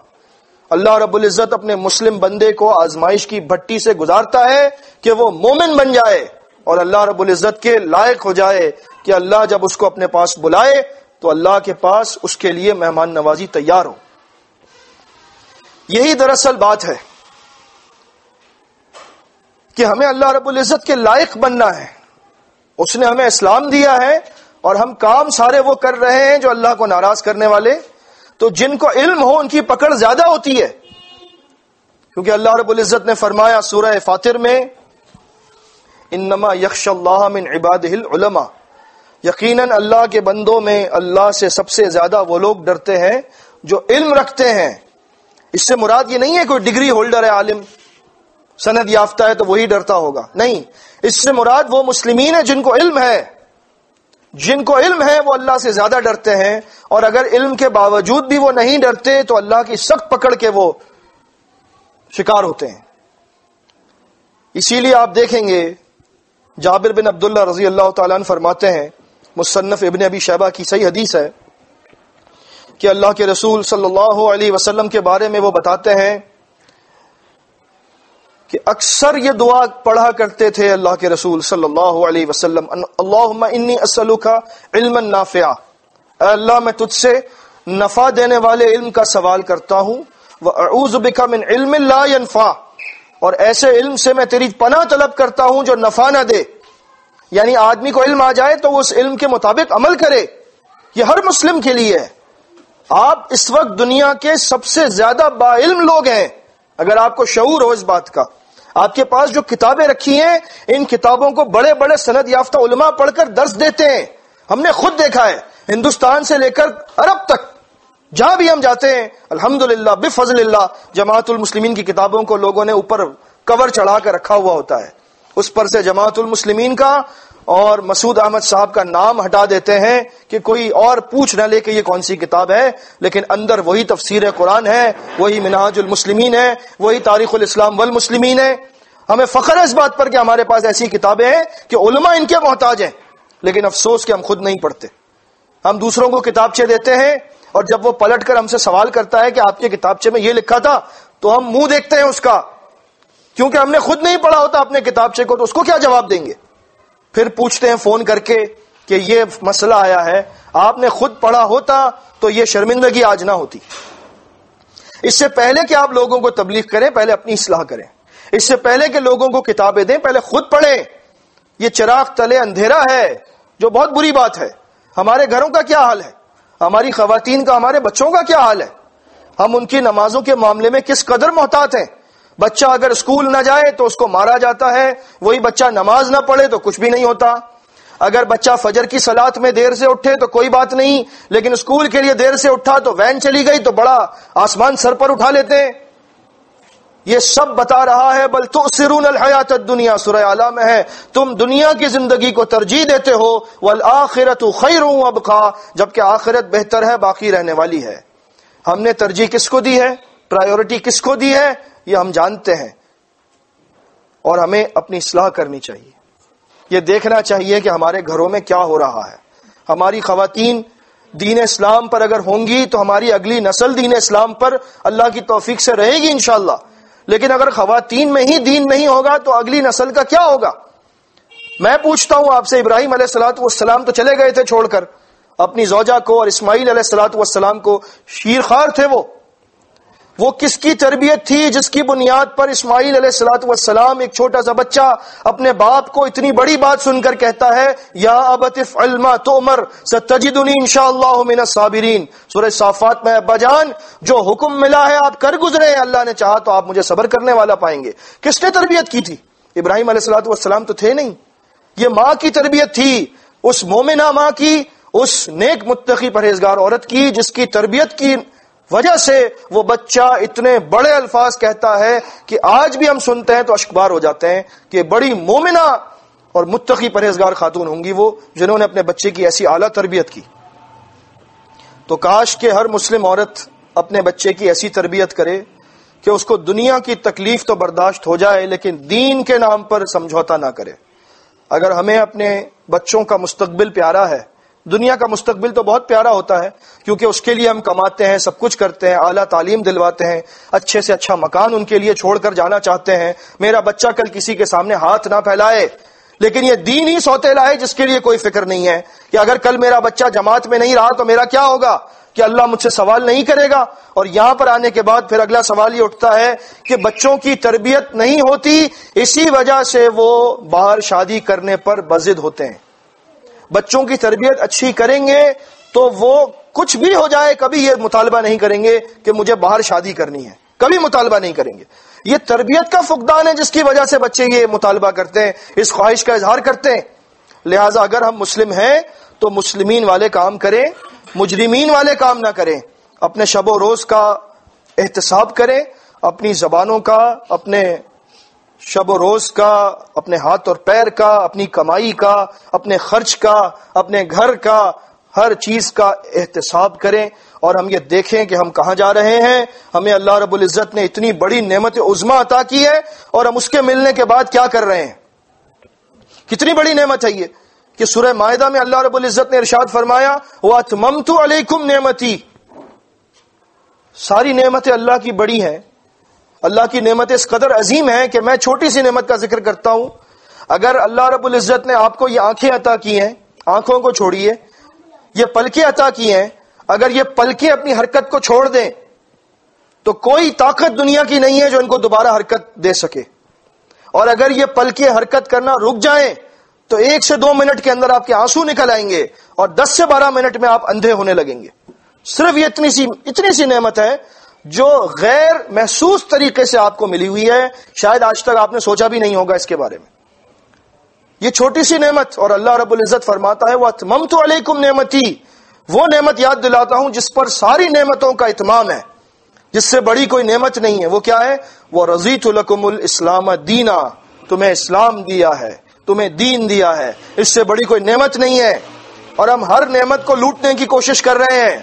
اللہ رب العزت اپنے مسلم بندے کو آزمائش کی بھٹی سے گزارتا ہے کہ وہ مومن بن جائے اور اللہ رب العزت کے لائق ہو جائے کہ اللہ جب اس کو اپنے پاس بلائے تو اللہ کے پاس اس کے لیے مہمان نوازی تیار ہو. یہی دراصل بات ہے کہ ہمیں اللہ رب العزت کے لائق بننا ہے. اس نے ہمیں اسلام دیا ہے اور ہم کام سارے وہ کر رہے ہیں جو اللہ کو ناراض کرنے والے. تو جن کو علم ہو ان کی پکڑ زیادہ ہوتی ہے، کیونکہ اللہ رب العزت نے فرمایا سورہ فاطر میں، انما یخشی اللہ من عبادہ العلماء، یقیناً اللہ کے بندوں میں اللہ سے سب سے زیادہ وہ لوگ ڈرتے ہیں جو علم رکھتے ہیں. اس سے مراد یہ نہیں ہے کوئی ڈگری ہولڈر ہے، عالم سند یافتہ ہے تو وہی ڈرتا ہوگا، نہیں. اس سے مراد وہ مسلمین ہیں جن کو علم ہے، جن کو علم ہے وہ اللہ سے زیادہ ڈرتے ہیں، اور اگر علم کے باوجود بھی وہ نہیں ڈرتے تو اللہ کی سخت پکڑ کے وہ شکار ہوتے ہیں. اسی لیے آپ دیکھیں گے جابر بن عبداللہ رضی اللہ تعالیٰ عنہ فرماتے ہیں، مصنف ابن ابی شیبہ کی صحیح حدیث ہے کہ اللہ کے رسول صلی اللہ علیہ وسلم کے بارے میں وہ بتاتے ہیں کہ اکثر یہ دعا پڑھا کرتے تھے اللہ کے رسول صلی اللہ علیہ وسلم، اللہم انی اسألک علما نافعا، اے اللہ میں تجھ سے نفع دینے والے علم کا سوال کرتا ہوں، واعوذ بک من علم لا ينفع، اور ایسے علم سے میں تیری پناہ طلب کرتا ہوں جو نفع نہ دے. یعنی آدمی کو علم آ جائے تو وہ اس علم کے مطابق عمل کرے. یہ ہر مسلم کے لیے ہے. آپ اس وقت دنیا کے سب سے زیادہ با علم لوگ ہیں، اگر آپ کو شعور ہو اس بات کا. آپ کے پاس جو کتابیں رکھی ہیں ان کتابوں کو بڑے بڑے سند یافتہ علماء پڑھ کر درس دیتے ہیں. ہم نے خود دیکھا ہے، ہندوستان سے لے کر عرب تک جہاں بھی ہم جاتے ہیں الحمدللہ بفضل اللہ جماعت-ال-مسلمین کی کتابوں کو لوگوں نے اوپر کور چڑھا کر رکھا ہوا ہوتا ہے. اس پر سے جماعت-ال-مسلمین کا اور مسعود احمد صاحب کا نام ہٹا دیتے ہیں کہ کوئی اور پوچھ نہ لے کہ یہ کون سی کتاب ہے، لیکن اندر وہی تفسیر قرآن ہے، وہی منہاج المسلمین ہے، وہی تاریخ الاسلام والمسلمین ہے. ہمیں فخر ہے اس بات پر کہ ہمارے پاس ایسی کتابیں ہیں کہ علماء ان کے محتاج ہیں، لیکن افسوس کہ ہم خود نہیں پڑھتے. ہم دوسروں کو کتابچے دیتے ہیں اور جب وہ پلٹ کر ہم سے سوال کرتا ہے کہ آپ کے کتابچے میں یہ لکھا تھا تو ہم منہ دیکھتے ہیں اس کا، کیونکہ ہم نے خود نہیں پڑھا ہوتا اپنے کتابچے کو، تو اس کو کیا جواب دیں گے. پھر پوچھتے ہیں فون کر کے کہ یہ مسئلہ آیا ہے. آپ نے خود پڑھا ہوتا تو یہ شرمندگی آج نہ ہوتی. اس سے پہلے کہ آپ لوگوں کو تبلیغ کریں پہلے اپنی اصلاح کریں. اس سے پہلے کہ لوگوں کو کتابیں دیں پہلے خود پڑھیں. یہ چراغ تلے اندھیرا ہے جو بہت بری بات ہے. ہمارے گھروں کا کیا حال ہے, ہماری خواتین کا, ہمارے بچوں کا کیا حال ہے. ہم ان کی نمازوں کے معاملے میں کس قدر محتاط ہیں. بچہ اگر اسکول نہ جائے تو اس کو مارا جاتا ہے, وہی بچہ نماز نہ پڑھے تو کچھ بھی نہیں ہوتا. اگر بچہ فجر کی صلاۃ میں دیر سے اٹھے تو کوئی بات نہیں, لیکن اسکول کے لیے دیر سے اٹھا تو وین چلی گئی تو بڑا آسمان سر پر اٹھا لیتے ہیں. یہ سب بتا رہا ہے بل تؤثرون الحیات الدنیا, سورہ اعلیٰ میں ہے, تم دنیا کی زندگی کو ترجیح دیتے ہو, والآخرۃ خیر وابقا, جبکہ آخرت بہتر ہے باقی رہنے والی ہے. ہم نے ترجیح کس کو دی ہے, پرائیورٹی کس کو دی ہے, یہ ہم جانتے ہیں. اور ہمیں اپنی اصلاح کرنی چاہیے. یہ دیکھنا چاہیے کہ ہمارے گھروں میں کیا ہو رہا ہے. ہماری خواتین دین اسلام پر اگر ہوں گی تو ہماری اگلی نسل دین اسلام پر اللہ کی توفیق سے رہے گی انشاءاللہ. لیکن اگر خواتین میں ہی دین نہیں ہوگا تو اگلی نسل کا کیا ہوگا. میں پوچھتا ہوں آپ سے, ابراہیم علیہ الصلوۃ والسلام تو چلے گئے تھے چھوڑ کر اپنی زوجہ کو, اور اسماعیل علیہ الصلوۃ والسلام کو, شیرخوار تھے وہ کس کی تربیت تھی جس کی بنیاد پر اسماعیل علیہ الصلوۃ والسلام ایک چھوٹا سا بچہ اپنے باپ کو اتنی بڑی بات سن کر کہتا ہے یا ابت افعل ما تؤمر ستجدنی انشاءاللہ من الصابرین. سورہ صافات میں, ابا جان جو حکم ملا ہے آپ کر گزرے, اللہ نے چاہا تو آپ مجھے صبر کرنے والا پائیں گے. کس نے تربیت کی تھی؟ ابراہیم علیہ الصلوۃ والسلام تو تھے نہیں. یہ ماں کی تربیت تھی, اس مومنہ ماں کی, اس نیک متقی پرہیزگار عورت کی, جس کی تربیت کی وجہ سے وہ بچہ اتنے بڑے الفاظ کہتا ہے کہ آج بھی ہم سنتے ہیں تو اشکبار ہو جاتے ہیں کہ بڑی مومنہ اور متقی پرہیزگار خاتون ہوں گی وہ جنہوں نے اپنے بچے کی ایسی اعلیٰ تربیت کی. تو کاش کہ ہر مسلم عورت اپنے بچے کی ایسی تربیت کرے کہ اس کو دنیا کی تکلیف تو برداشت ہو جائے لیکن دین کے نام پر سمجھوتا نہ کرے. اگر ہمیں اپنے بچوں کا مستقبل پیارا ہے, دنیا کا مستقبل تو بہت پیارا ہوتا ہے کیونکہ اس کے لیے ہم کماتے ہیں, سب کچھ کرتے ہیں, اعلیٰ تعلیم دلواتے ہیں, اچھے سے اچھا مکان ان کے لیے چھوڑ کر جانا چاہتے ہیں, میرا بچہ کل کسی کے سامنے ہاتھ نہ پھیلائے. لیکن یہ دین ہی سوتیلا ہے جس کے لیے کوئی فکر نہیں ہے کہ اگر کل میرا بچہ جماعت میں نہیں رہا تو میرا کیا ہوگا, کہ اللہ مجھ سے سوال نہیں کرے گا. اور یہاں پر آنے کے بعد پھر اگلا سوال یہ اٹھتا ہے کہ بچوں کی تربیت نہیں ہوتی, اسی وجہ سے وہ باہر شادی کرنے پر بضد ہوتے ہیں. بچوں کی تربیت اچھی کریں گے تو وہ کچھ بھی ہو جائے کبھی یہ مطالبہ نہیں کریں گے کہ مجھے باہر شادی کرنی ہے, کبھی مطالبہ نہیں کریں گے. یہ تربیت کا فقدان ہے جس کی وجہ سے بچے یہ مطالبہ کرتے ہیں, اس خواہش کا اظہار کرتے ہیں. لہٰذا اگر ہم مسلم ہیں تو مسلمین والے کام کریں, مجرمین والے کام نہ کریں. اپنے شب و روز کا احتساب کریں, اپنی زبانوں کا, اپنے شب و روز کا, اپنے ہاتھ اور پیر کا, اپنی کمائی کا, اپنے خرچ کا, اپنے گھر کا, ہر چیز کا احتساب کریں. اور ہم یہ دیکھیں کہ ہم کہاں جا رہے ہیں. ہمیں اللہ رب العزت نے اتنی بڑی نعمت عظمیٰ عطا کی ہے اور ہم اس کے ملنے کے بعد کیا کر رہے ہیں. کتنی بڑی نعمت ہے یہ کہ سورہ مائدہ میں اللہ رب العزت نے ارشاد فرمایا وَأَتْمَمْتُ عَلَيْكُمْ نِعْمَتِي. ساری نعمتیں اللہ کی بڑی ہیں. اللہ کی نعمت اس قدر عظیم ہے کہ میں چھوٹی سی نعمت کا ذکر کرتا ہوں. اگر اللہ رب العزت نے آپ کو یہ آنکھیں عطا کی ہیں, آنکھوں کو چھوڑیے, یہ پلکیں عطا کی ہیں, اگر یہ پلکیں اپنی حرکت کو چھوڑ دیں تو کوئی طاقت دنیا کی نہیں ہے جو ان کو دوبارہ حرکت دے سکے. اور اگر یہ پلکیں حرکت کرنا رک جائیں تو 1 سے 2 منٹ کے اندر آپ کے آنسو نکل آئیں گے اور 10 سے 12 منٹ میں آپ اندھے ہونے لگیں گے. صرف یہ اتنی سی نعمت ہے جو غیر محسوس طریقے سے آپ کو ملی ہوئی ہے. شاید آج تک آپ نے سوچا بھی نہیں ہوگا اس کے بارے میں. یہ چھوٹی سی نعمت, اور اللہ رب العزت فرماتا ہے وَأَتْمَمْتُ عَلَيْكُمْ نِعْمَتِي. وہ نعمت یاد دلاتا ہوں جس پر ساری نعمتوں کا اتمام ہے, جس سے بڑی کوئی نعمت نہیں ہے. وہ کیا ہے؟ وَرَضِيتُ لَكُمُ الْإِسْلَامَ دِينًا. تمہیں اسلام دیا ہے, تمہیں دین دیا ہے, اس سے بڑی کوئی نعمت نہیں ہے. اور ہم ہر نعمت کو لوٹنے کی کوشش کر رہے ہیں.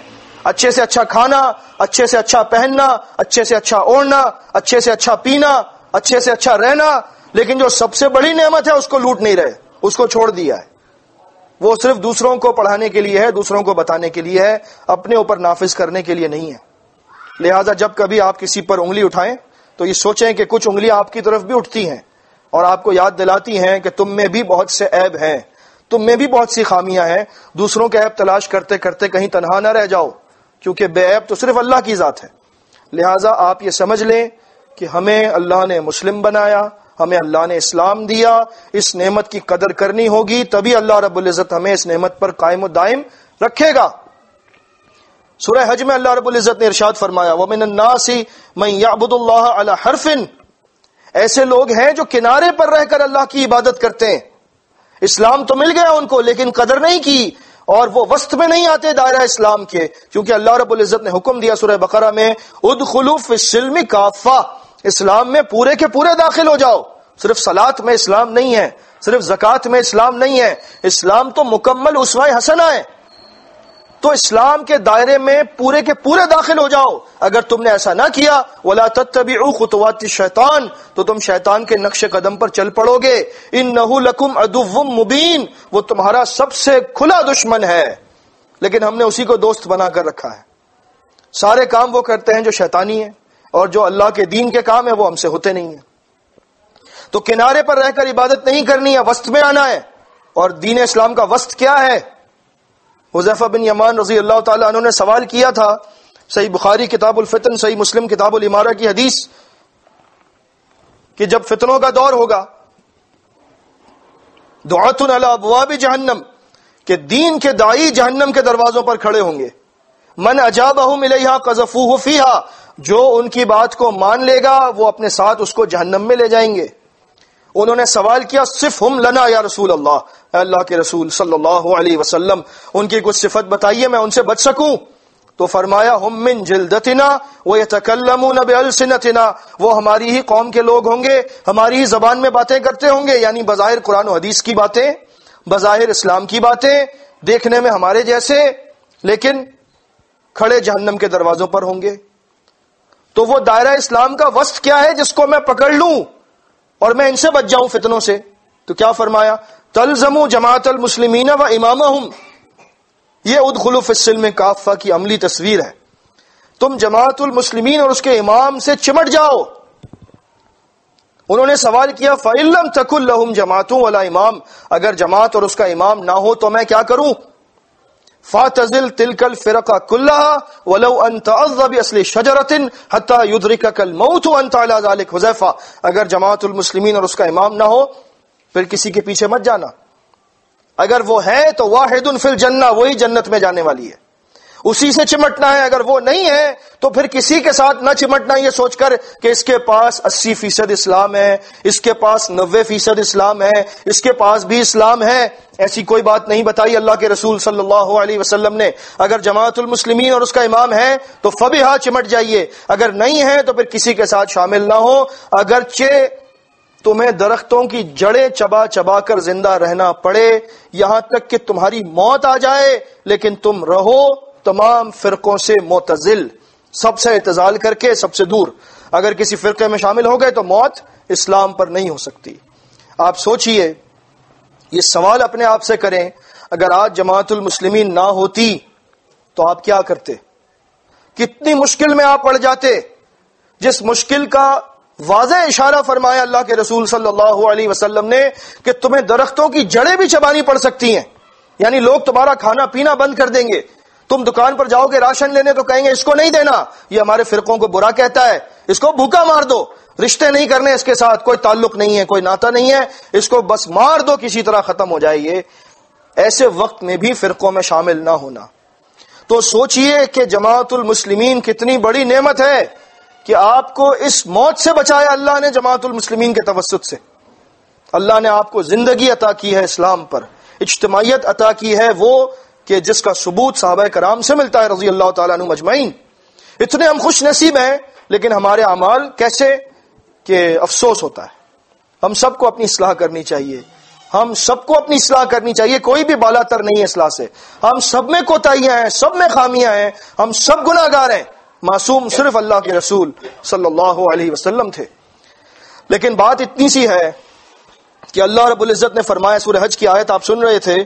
اچھے سے اچھا کھانا, اچھے سے اچھا پہننا, اچھے سے اچھا اوڑھنا, اچھے سے اچھا پینا, اچھے سے اچھا رہنا, لیکن جو سب سے بڑی نعمت ہے اس کو لوٹ نہیں رہے, اس کو چھوڑ دیا ہے. وہ صرف دوسروں کو پڑھانے کے لیے ہے, دوسروں کو بتانے کے لیے ہے, اپنے اوپر نافذ کرنے کے لیے نہیں ہے. لہٰذا جب کبھی آپ کسی پر انگلی اٹھائیں تو یہ سوچیں کہ کچھ انگلیاں آپ کی طرف بھی اٹھتی ہیں اور آپ کو یاد دلاتی ہیں کہ تم میں بھی بہت سے عیب ہیں, تم میں بھی بہت سی خامیاں ہیں، دوسروں کے عیب تلاش کرتے کرتے کہیں تنہا نہ رہ جاؤ، کیونکہ بے عیب تو صرف اللہ کی ذات ہے۔ لہٰذا آپ یہ سمجھ لیں کہ ہمیں اللہ نے مسلم بنایا، ہمیں اللہ نے اسلام دیا، اس نعمت کی قدر کرنی ہوگی، تبھی اللہ رب العزت ہمیں اس نعمت پر قائم و دائم رکھے گا۔ سورہ حج میں اللہ رب العزت نے ارشاد فرمایا وَمِنَ النَّاسِ مَن يَعْبُدُ اللَّهَ عَلَى حَرْفٍ، ایسے لوگ ہیں جو کنارے پر رہ کر اللہ کی عبادت کرتے ہیں، اسلام تو مل گیا ان کو لیکن قدر نہیں کی، اور وہ وسط میں نہیں آتے دائرہ اسلام کے، کیونکہ اللہ رب العزت نے حکم دیا سورہ بقرہ میں ادخلوا فی السلم کافہ، اسلام میں پورے کے پورے داخل ہو جاؤ۔ صرف صلاۃ میں اسلام نہیں ہے، صرف زکوٰۃ میں اسلام نہیں ہے، اسلام تو مکمل اسوہ حسنہ ہے، تو اسلام کے دائرے میں پورے کے پورے داخل ہو جاؤ۔ اگر تم نے ایسا نہ کیا وَلَا تَتَّبِعُوا خُطُوَاتِ الشَّيْطَانِ، تو تم شیطان کے نقش قدم پر چل پڑو گے، إِنَّهُ لَكُمْ عَدُوٌّ مُبِينٌ، وہ تمہارا سب سے کھلا دشمن ہے، لیکن ہم نے اسی کو دوست بنا کر رکھا ہے۔ سارے کام وہ کرتے ہیں جو شیطانی ہیں، اور جو اللہ کے دین کے کام ہیں وہ ہم سے ہوتے نہیں ہیں۔ تو کنارے پر رہ کر عبادت نہیں کرنی ہے، وسط میں آنا ہے۔ اور دین اسلام کا وسط کیا ہے؟ حذیفہ بن یمان رضی اللہ تعالیٰ عنہ نے سوال کیا تھا، صحیح بخاری کتاب الفتن، صحیح مسلم کتاب الامارہ کی حدیث، کہ جب فتنوں کا دور ہوگا، دعاۃ علی ابواب جہنم، کہ دین کے داعی جہنم کے دروازوں پر کھڑے ہوں گے، من اجابہم الیہا قذفوہ فیہا، جو ان کی بات کو مان لے گا وہ اپنے ساتھ اس کو جہنم میں لے جائیں گے۔ انہوں نے سوال کیا صفہم لنا یا رسول اللہ، اے اللہ کے رسول صلی اللہ علیہ وسلم ان کی کچھ صفت بتائیے میں ان سے بچ سکوں۔ تو فرمایا ہم من جلدتنا ویتکلمون بألسنتنا، وہ ہماری ہی قوم کے لوگ ہوں گے، ہماری ہی زبان میں باتیں کرتے ہوں گے، یعنی بظاہر قرآن و حدیث کی باتیں، بظاہر اسلام کی باتیں، دیکھنے میں ہمارے جیسے، لیکن کھڑے جہنم کے دروازوں پر ہوں گے۔ تو وہ دائرہ اسلام کا وسط کیا ہے جس کو میں پکڑ لوں اور میں ان سے بچ جاؤں فتنوں سے؟ تو کیا فرمایا تلزموا جماعت المسلمین و امامہم، یہ ادخلوا فی السلم کافہ کی عملی تصویر ہے۔ تم جماعت المسلمین اور اس کے امام سے چمٹ جاؤ۔ انہوں نے سوال کیا فَإِن لَّمْ تَكُن لَّهُمْ جَمَاعَةٌ وَلَا امام، اگر جماعت اور اس کا امام نہ ہو تو میں کیا کروں؟ فَاعْتَزِلْ تِلْكَ الْفِرَقَ كُلَّهَا وَلَوْ أَن تَعَضَّ بِأَصْلِ شَجَرَةٍ حَتَّى يُدْرِكَكَ الْمَوْتُ وَأَنْتَ عَلَى ذَلِكَ۔ حذیفہ، اگر جماعت المسلمین اور اس کا امام نہ ہو پھر کسی کے پیچھے مت جانا، اگر وہ ہے تو واحد فی الجنہ، وہی جنت میں جانے والی ہے، اسی سے چمٹنا ہے۔ اگر وہ نہیں ہے تو پھر کسی کے ساتھ نہ چمٹنا یہ سوچ کر کہ اس کے پاس 80% اسلام ہے، اس کے پاس 90% اسلام ہے، اس کے پاس بھی اسلام ہے، ایسی کوئی بات نہیں بتائی اللہ کے رسول صلی اللہ علیہ وسلم نے۔ اگر جماعت المسلمین اور اس کا امام ہے تو فبہا چمٹ جائیے، اگر نہیں ہے تو پھر کسی کے ساتھ شامل نہ ہو، اگرچہ تمہیں درختوں کی جڑیں چبا چبا کر زندہ رہنا پڑے، یہاں تک کہ تمہاری موت آ جائے، لیکن تم رہو تمام فرقوں سے معتزل، سب سے اعتزال کر کے سب سے دور۔ اگر کسی فرقے میں شامل ہو گئے تو موت اسلام پر نہیں ہو سکتی۔ آپ سوچئے، یہ سوال اپنے آپ سے کریں، اگر آج جماعت المسلمین نہ ہوتی تو آپ کیا کرتے؟ کتنی مشکل میں آپ پڑ جاتے، جس مشکل کا واضح اشارہ فرمایا اللہ کے رسول صلی اللہ علیہ وسلم نے کہ تمہیں درختوں کی جڑیں بھی چبانی پڑ سکتی ہیں، یعنی لوگ تمہارا کھانا پینا بند کر دیں گے۔ تم دکان پر جاؤ گے راشن لینے تو کہیں گے اس کو نہیں دینا، یہ ہمارے فرقوں کو برا کہتا ہے، اس کو بھوکا مار دو، رشتے نہیں کرنے اس کے ساتھ، کوئی تعلق نہیں ہے، کوئی ناتا نہیں ہے، اس کو بس مار دو، کسی طرح ختم ہو جائے۔ یہ ایسے وقت میں بھی فرقوں میں شامل نہ ہونا۔ تو سوچئے کہ جماعت المسلمین کتنی بڑی نعمت ہے کہ آپ کو اس موت سے بچایا اللہ نے جماعت المسلمین کے توسط سے۔ اللہ نے آپ کو زندگی عطا کی ہے اسلام پر، اجتماعیت عطا کی ہے وہ کہ جس کا ثبوت صحابہ کرام سے ملتا ہے رضی اللہ تعالیٰ عنہ مجمعین۔ اتنے ہم خوش نصیب ہیں، لیکن ہمارے اعمال کیسے کہ افسوس ہوتا ہے۔ ہم سب کو اپنی اصلاح کرنی چاہیے، ہم سب کو اپنی اصلاح کرنی چاہیے، کوئی بھی بالا تر نہیں ہے اصلاح سے۔ ہم سب میں کوتاہیاں ہیں، سب میں خامیاں ہیں، ہم سب گناہ گار ہیں، معصوم صرف اللہ کے رسول صلی اللہ علیہ وسلم تھے۔ لیکن بات اتنی سی ہے کہ اللہ رب العزت نے فرمایا، سورہ حج کی آیت آپ سن رہے تھے،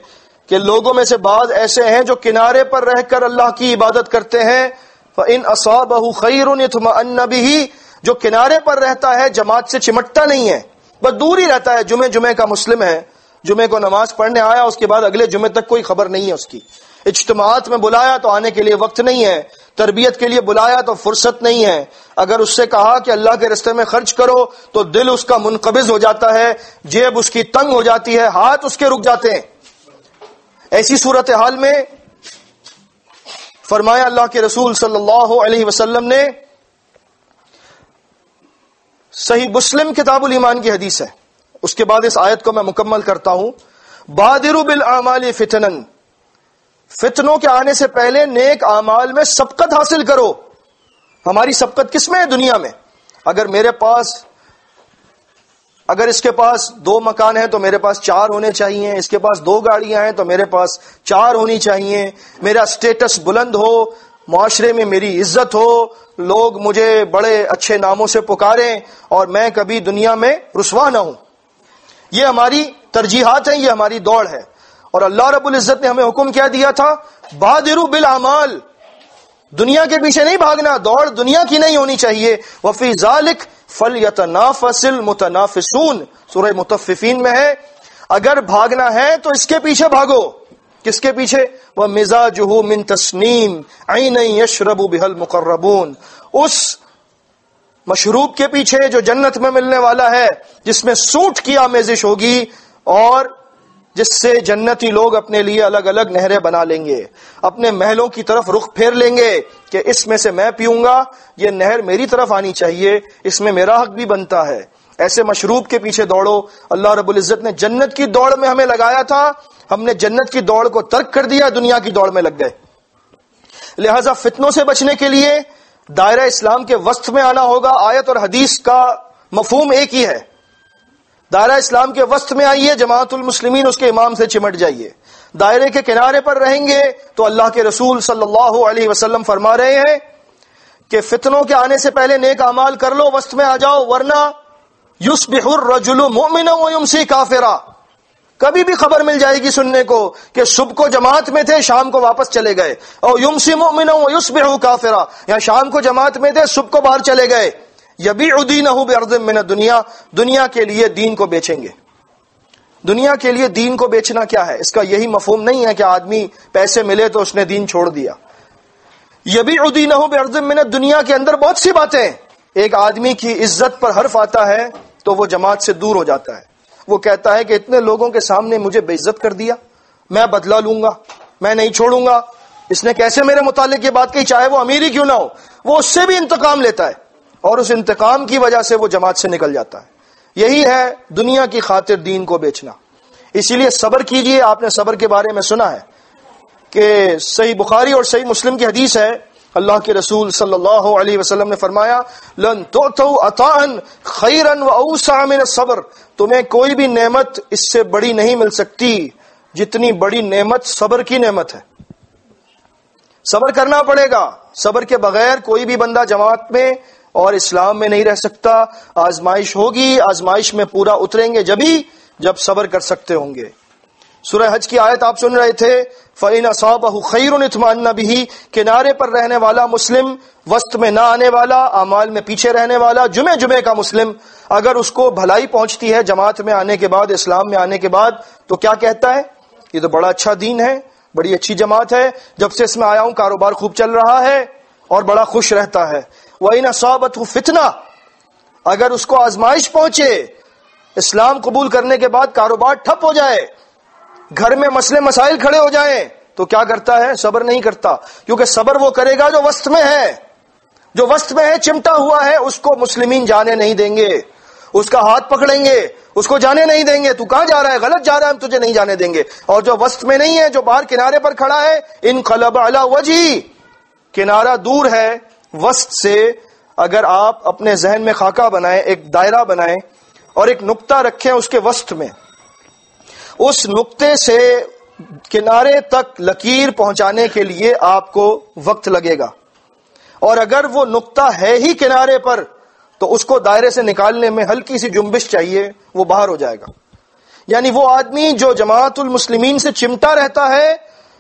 کہ لوگوں میں سے بعض ایسے ہیں جو کنارے پر رہ کر اللہ کی عبادت کرتے ہیں، فَإِنْ أَصَابَهُ خَيْرٌ يَطْمَئَنَّ بِهِ، جو کنارے پر رہتا ہے جماعت سے چمٹتا نہیں ہے، بس دور ہی رہتا ہے، جمعے کا مسلم ہے، جمعے کو نماز پڑھنے آیا، اس کے بعد اگلے جمعے تک کوئی خبر نہیں ہے اس کی. اجتماعات میں بلایا تو آنے کے لیے وقت نہیں ہے، تربیت کے لیے بلایا تو فرصت نہیں ہے. اگر اس سے کہا کہ اللہ کے راستے میں خرچ کرو تو دل اس کا منقبض ہو جاتا ہے، جیب اس کی تنگ ہو جاتی ہے، ہاتھ اس کے رک جاتے ہیں. ایسی صورتحال میں فرمایا اللہ کے رسول صلی اللہ علیہ وسلم نے، صحیح مسلم کتاب الایمان کی حدیث ہے، اس کے بعد اس آیت کو میں مکمل کرتا ہوں. بادروا بالاعمال فتنا، فتنوں کے آنے سے پہلے نیک اعمال میں سبقت حاصل کرو. ہماری سبقت کس میں ہے دنیا میں؟ اگر اس کے پاس 2 مکان ہیں تو میرے پاس 4 ہونے چاہیے، اس کے پاس 2 گاڑیاں ہیں تو میرے پاس 4 ہونی چاہیے، میرا سٹیٹس بلند ہو، معاشرے میں میری عزت ہو، لوگ مجھے بڑے اچھے ناموں سے پکاریں اور میں کبھی دنیا میں رسوا نہ ہوں. یہ ہماری ترجیحات ہیں، یہ ہماری دوڑ ہے. اور اللہ رب العزت نے ہمیں حکم کیا دیا تھا، بادروا بالاعمال، دنیا کے پیچھے نہیں بھاگنا، دوڑ دنیا کی نہیں ہونی چاہیے. وفی ذالک فلیتنافس المتنافسون، سورہ مطففین میں ہے. اگر بھاگنا ہے تو اس کے پیچھے بھاگو. کس کے پیچھے؟ وَمِزَاجُهُ مِن تَسْنِيم عَيْنًا يَشْرَبُ بِهَا الْمُقَرَّبُونَ، اس مشروب کے پیچھے جو جنت میں ملنے والا ہے، جس میں سونٹ کی آمیزش ہوگی اور جس سے جنتی لوگ اپنے لیے الگ الگ نہریں بنا لیں گے، اپنے محلوں کی طرف رخ پھیر لیں گے کہ اس میں سے میں پیوں گا، یہ نہر میری طرف آنی چاہیے، اس میں میرا حق بھی بنتا ہے. ایسے مشروب کے پیچھے دوڑو. اللہ رب العزت نے جنت کی دوڑ میں ہمیں لگایا تھا، ہم نے جنت کی دوڑ کو ترک کر دیا، دنیا کی دوڑ میں لگ گئے. لہذا فتنوں سے بچنے کے لیے دائرہ اسلام کے وسط میں آنا ہوگا. آیت اور حدیث کا مفہوم ایک ہی ہے. دائرہ اسلام کے وسط میں آئیے، جماعت-ال-مسلمین اس کے امام سے چمٹ جائیے. دائرے کے کنارے پر رہیں گے تو اللہ کے رسول صلی اللہ علیہ وسلم فرما رہے ہیں کہ فتنوں کے آنے سے پہلے نیک اعمال کر لو، وسط میں آ جاؤ، ورنہ یصبح الرجل مؤمنا ویمسی کافرا، کبھی بھی خبر مل جائے گی سننے کو کہ صبح کو جماعت میں تھے، شام کو واپس چلے گئے، اور یمسی مؤمنا ویصبح کافرا، یا شام کو جماعت میں تھے، صبح کو باہر چلے گئے. یبیع دینہ بعرض من الدنیا، دنیا کے لیے دین کو بیچیں گے. دنیا کے لیے دین کو بیچنا کیا ہے؟ اس کا یہی مفہوم نہیں ہے کہ آدمی پیسے ملے تو اس نے دین چھوڑ دیا. یبیع دینہ بعرض من الدنیا کے اندر بہت سی باتیں ہیں. ایک آدمی کی عزت پر حرف آتا ہے تو وہ جماعت سے دور ہو جاتا ہے. وہ کہتا ہے کہ اتنے لوگوں کے سامنے مجھے بے عزت کر دیا، میں بدلہ لوں گا، میں نہیں چھوڑوں گا. اس نے کیسے میرے متعلق یہ بات کہی، چاہے وہ امیر ہی کیوں نہ ہو. وہ اس سے بھی انتقام لیتا ہے اور اس انتقام کی وجہ سے وہ جماعت سے نکل جاتا ہے. یہی ہے دنیا کی خاطر دین کو بیچنا. اسی لیے صبر کیجئے. آپ نے صبر کے بارے میں سنا ہے کہ صحیح بخاری اور صحیح مسلم کی حدیث ہے، اللہ کے رسول صلی اللہ علیہ وسلم نے فرمایا، لن تؤتوا عطاء خیرا واوسع من الصبر، تمہیں کوئی بھی نعمت اس سے بڑی نہیں مل سکتی جتنی بڑی نعمت صبر کی نعمت ہے. صبر کرنا پڑے گا. صبر کے بغیر کوئی بھی بندہ جماعت میں اور اسلام میں نہیں رہ سکتا. آزمائش ہوگی، آزمائش میں پورا اتریں گے جب صبر کر سکتے ہوں گے. سورہ حج کی آیت آپ سن رہے تھے، فَإِنْ أَصَابَهُ خَيْرٌ اطْمَأَنَّ بِهِ، کنارے پر رہنے والا مسلم، وسط میں نہ آنے والا، اعمال میں پیچھے رہنے والا، جمعے کا مسلم، اگر اس کو بھلائی پہنچتی ہے جماعت میں آنے کے بعد، اسلام میں آنے کے بعد، تو کیا کہتا ہے؟ یہ تو بڑا اچھا دین ہے، بڑی اچھی جماعت ہے، جب سے اس میں آیا ہوں کاروبار خوب چل رہا ہے اور بڑا خوش رہتا ہے. وَإِنْ أَصَابَتْهُ فِتْنَةٌ، اگر اس کو آزمائش پہنچے، اسلام قبول کرنے کے بعد کاروبار ٹھپ ہو جائے، گھر میں مسئلے مسائل کھڑے ہو جائیں، تو کیا کرتا ہے؟ صبر نہیں کرتا. کیونکہ صبر وہ کرے گا جو وسط میں ہے. جو وسط میں ہے، چمٹا ہوا ہے، اس کو مسلمین جانے نہیں دیں گے، اس کا ہاتھ پکڑیں گے، اس کو جانے نہیں دیں گے. تو کہاں جا رہا ہے؟ غلط جا رہا ہے، ہم تجھے نہیں جانے دیں گے. اور جو وسط میں نہیں ہے، جو باہر کنارے پر کھڑا ہے، انقلب علی وجہی، کنارہ دور ہے وسط سے. اگر آپ اپنے ذہن میں خاکہ بنائیں، ایک دائرہ بنائیں اور ایک نقطہ رکھیں اس کے وسط میں، اس نقطے سے کنارے تک لکیر پہنچانے کے لیے آپ کو وقت لگے گا. اور اگر وہ نقطہ ہے ہی کنارے پر تو اس کو دائرے سے نکالنے میں ہلکی سی جنبش چاہیے، وہ باہر ہو جائے گا. یعنی وہ آدمی جو جماعت-ال-مسلمین سے چمٹا رہتا ہے،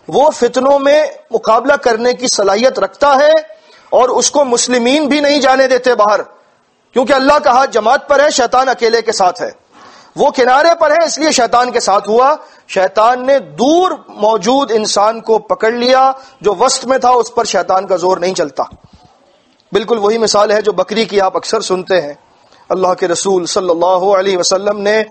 وہ فتنوں میں مقابلہ کرنے کی صلاحیت رکھتا ہے، اور اس کو مسلمین بھی نہیں جانے دیتے باہر، کیونکہ اللہ کا ہاتھ جماعت پر ہے، شیطان اکیلے کے ساتھ ہے. وہ کنارے پر ہے اس لیے شیطان کے ساتھ ہوا. شیطان نے دور موجود انسان کو پکڑ لیا، جو وسط میں تھا اس پر شیطان کا زور نہیں چلتا. بالکل وہی مثال ہے جو بکری کی آپ اکثر سنتے ہیں. اللہ کے رسول صلی اللہ علیہ وسلم نے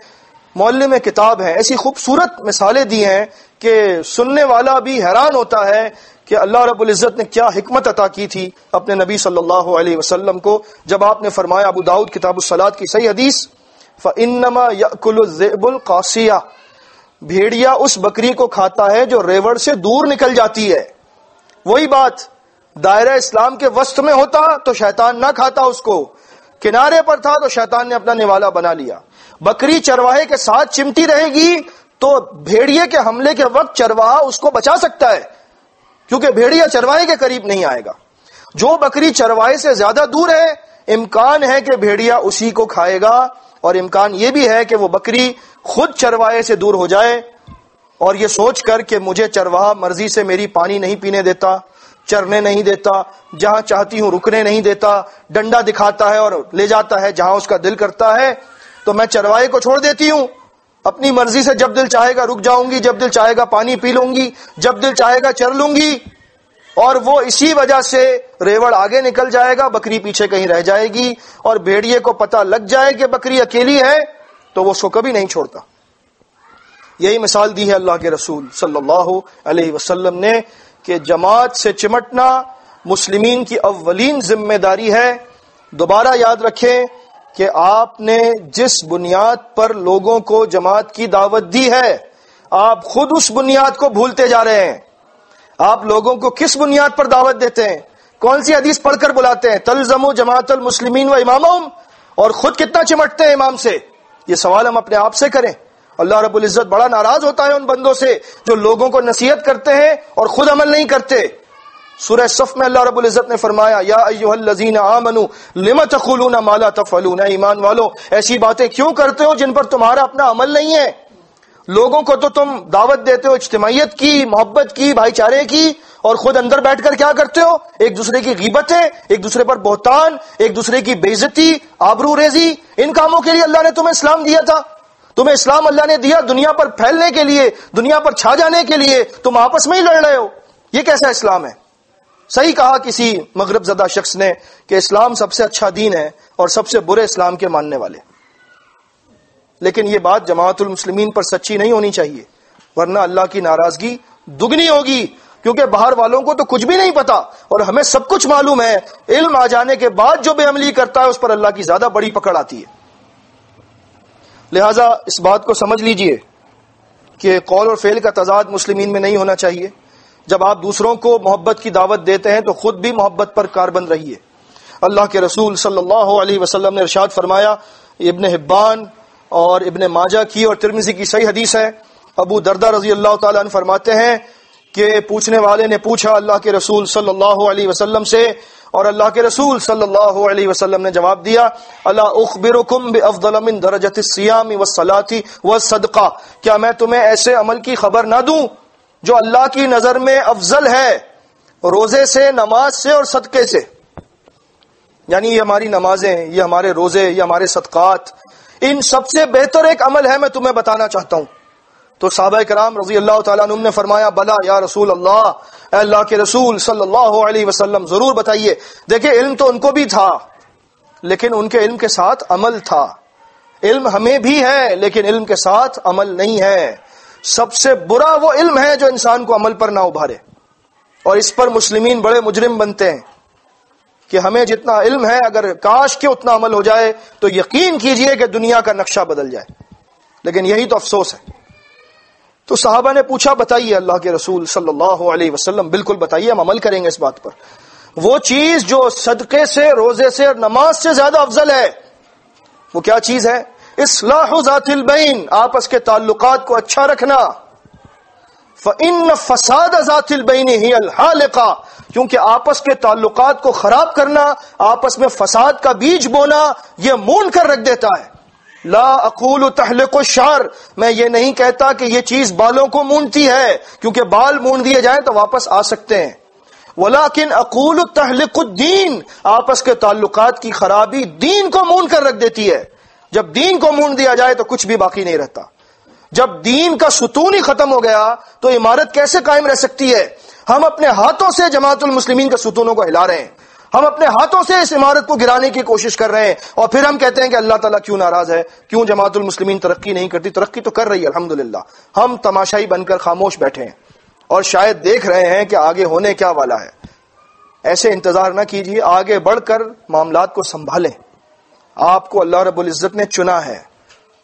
معلم کتاب ہیں ایسی خوبصورت مثالیں دی ہیں کہ سننے والا بھی حیران ہوتا ہے کہ اللہ رب العزت نے کیا حکمت عطا کی تھی اپنے نبی صلی اللہ علیہ وسلم کو، جب آپ نے فرمایا ابو داؤد کتاب الصلاۃ کی صحیح حدیث، فَإِنَّمَا يَأْكُلُ الذِّئْبُ الْقَاسِيَةَ، بھیڑیا اس بکری کو کھاتا ہے جو ریوڑ سے دور نکل جاتی ہے. وہی بات دائرہ اسلام کے وسط میں ہوتا تو شیطان نہ کھاتا اس کو، کنارے پر تھا تو شیطان نے اپنا نوالا بنا لیا. بکری چرواہے کے ساتھ چمٹی رہے گی تو بھیڑیے کے حملے کے وقت چرواہا اس کو بچا سکتا ہے، کیونکہ بھیڑیا چرواہے کے قریب نہیں آئے گا. جو بکری چرواہے سے زیادہ دور ہے امکان ہے کہ بھیڑیا اسی کو کھائے گا، اور امکان یہ بھی ہے کہ وہ بکری خود چرواہے سے دور ہو جائے اور یہ سوچ کر کہ مجھے چرواہا مرضی سے میری پانی نہیں پینے دیتا، چرنے نہیں دیتا، جہاں چاہتی ہوں رکنے نہیں دیتا، ڈنڈا دکھاتا ہے اور لے جاتا ہے جہاں اس کا دل کرتا ہے، تو میں چرواہے کو چھوڑ دیتی ہوں، اپنی مرضی سے جب دل چاہے گا رک جاؤں گی، جب دل چاہے گا پانی پی لوں گی، جب دل چاہے گا چر لوں گی. اور وہ اسی وجہ سے ریوڑ آگے نکل جائے گا، بکری پیچھے کہیں رہ جائے گی، اور بھیڑیے کو پتہ لگ جائے کہ بکری اکیلی ہے تو وہ اس کو کبھی نہیں چھوڑتا. یہی مثال دی ہے اللہ کے رسول صلی اللہ علیہ وسلم نے کہ جماعت سے چمٹنا مسلمین کی اولین ذمہ داری ہے. دوبارہ یاد رکھیں کہ آپ نے جس بنیاد پر لوگوں کو جماعت کی دعوت دی ہے آپ خود اس بنیاد کو بھولتے جا رہے ہیں. آپ لوگوں کو کس بنیاد پر دعوت دیتے ہیں؟ کون سی حدیث پڑھ کر بلاتے ہیں؟ تلزموا جماعت-ال-مسلمین و امامہم، اور خود کتنا چمٹتے ہیں امام سے؟ یہ سوال ہم اپنے آپ سے کریں. اللہ رب العزت بڑا ناراض ہوتا ہے ان بندوں سے جو لوگوں کو نصیحت کرتے ہیں اور خود عمل نہیں کرتے. سورہ صف میں اللہ رب العزت نے فرمایا یا ایھا الذین آمنوا لم تقولون ما لا تفعلون، ایمان والو ایسی باتیں کیوں کرتے ہو جن پر تمہارا اپنا عمل نہیں ہے. لوگوں کو تو تم دعوت دیتے ہو اجتماعیت کی، محبت کی، بھائی چارے کی، اور خود اندر بیٹھ کر کیا کرتے ہو؟ ایک دوسرے کی غیبتیں، ایک دوسرے پر بہتان، ایک دوسرے کی بے عزتی، آبرو ریزی. ان کاموں کے لیے اللہ نے تمہیں اسلام دیا تھا. تمہیں اسلام اللہ نے دیا دنیا پر پھیلنے کے لیے، دنیا پر چھا جانے کے لیے، تم آپس میں ہی لڑ رہے ہو. یہ کیسا اسلام ہے؟ صحیح کہا کسی مغرب زدہ شخص نے کہ اسلام سب سے اچھا دین ہے اور سب سے برے اسلام کے ماننے والے. لیکن یہ بات جماعت-ال-مسلمین پر سچی نہیں ہونی چاہیے، ورنہ اللہ کی ناراضگی دگنی ہوگی، کیونکہ باہر والوں کو تو کچھ بھی نہیں پتا اور ہمیں سب کچھ معلوم ہے. علم آ جانے کے بعد جو بے عملی کرتا ہے اس پر اللہ کی زیادہ بڑی پکڑ آتی ہے. لہٰذا اس بات کو سمجھ لیجئے کہ قول اور فعل کا تضاد مسلمین میں نہیں ہونا چاہیے. جب آپ دوسروں کو محبت کی دعوت دیتے ہیں تو خود بھی محبت پر کاربند رہیے. اللہ کے رسول صلی اللہ علیہ وسلم نے ارشاد فرمایا، ابن حبان اور ابن ماجہ کی اور ترمذی کی صحیح حدیث ہے، ابو دردہ رضی اللہ تعالیٰ عنہ فرماتے ہیں کہ پوچھنے والے نے پوچھا اللہ کے رسول صلی اللہ علیہ وسلم سے، اور اللہ کے رسول صلی اللہ علیہ وسلم نے جواب دیا، الا اخبرکم بافضل من درجۃ الصیام والصلاۃ والصدقہ، کیا میں تمہیں ایسے عمل کی خبر نہ دوں جو اللہ کی نظر میں افضل ہے روزے سے، نماز سے اور صدقے سے. یعنی یہ ہماری نمازیں، یہ ہمارے روزے، یہ ہمارے صدقات، ان سب سے بہتر ایک عمل ہے میں تمہیں بتانا چاہتا ہوں. تو صحابہ کرام رضی اللہ تعالیٰ عنہم نے فرمایا بلا یا رسول اللہ، اے اللہ کے رسول صلی اللہ علیہ وسلم ضرور بتائیے. دیکھیں علم تو ان کو بھی تھا لیکن ان کے علم کے ساتھ عمل تھا. علم ہمیں بھی ہے لیکن علم کے ساتھ عمل نہیں ہے. سب سے برا وہ علم ہے جو انسان کو عمل پر نہ ابھارے، اور اس پر مسلمین بڑے مجرم بنتے ہیں کہ ہمیں جتنا علم ہے اگر کاش کہ اتنا عمل ہو جائے تو یقین کیجئے کہ دنیا کا نقشہ بدل جائے. لیکن یہی تو افسوس ہے. تو صحابہ نے پوچھا بتائیے اللہ کے رسول صلی اللہ علیہ وسلم. بالکل بتائیے، ہم عمل کریں گے اس بات پر. وہ چیز جو صدقے سے، روزے سے اور نماز سے زیادہ افضل ہے وہ کیا چیز ہے؟ اصلاح ذات البین، آپس کے تعلقات کو اچھا رکھنا. فإن فساد ذات البین ہی الحالقہ، کیونکہ آپس کے تعلقات کو خراب کرنا، آپس میں فساد کا بیج بونا، یہ مون کر رکھ دیتا ہے. لا اقول تحلق الشعر، میں یہ نہیں کہتا کہ یہ چیز بالوں کو مونتی ہے، کیونکہ بال مون دیے جائیں تو واپس آ سکتے ہیں. ولیکن اقول تحلق الدین، آپس کے تعلقات کی خرابی دین کو مون کر رکھ دیتی ہے. جب دین کو مونڈ دیا جائے تو کچھ بھی باقی نہیں رہتا. جب دین کا ستون ہی ختم ہو گیا تو عمارت کیسے قائم رہ سکتی ہے؟ ہم اپنے ہاتھوں سے جماعت-ال-مسلمین کے ستونوں کو ہلا رہے ہیں، ہم اپنے ہاتھوں سے اس عمارت کو گرانے کی کوشش کر رہے ہیں، اور پھر ہم کہتے ہیں کہ اللہ تعالیٰ کیوں ناراض ہے، کیوں جماعت-ال-مسلمین ترقی نہیں کرتی؟ ترقی تو کر رہی ہے الحمدللہ. ہم تماشائی بن کر خاموش بیٹھے ہیں اور شاید دیکھ رہے ہیں کہ آگے ہونے کیا والا ہے. ایسے انتظار نہ کیجیے، آگے بڑھ کر معاملات کو سنبھالیں. آپ کو اللہ رب العزت نے چنا ہے.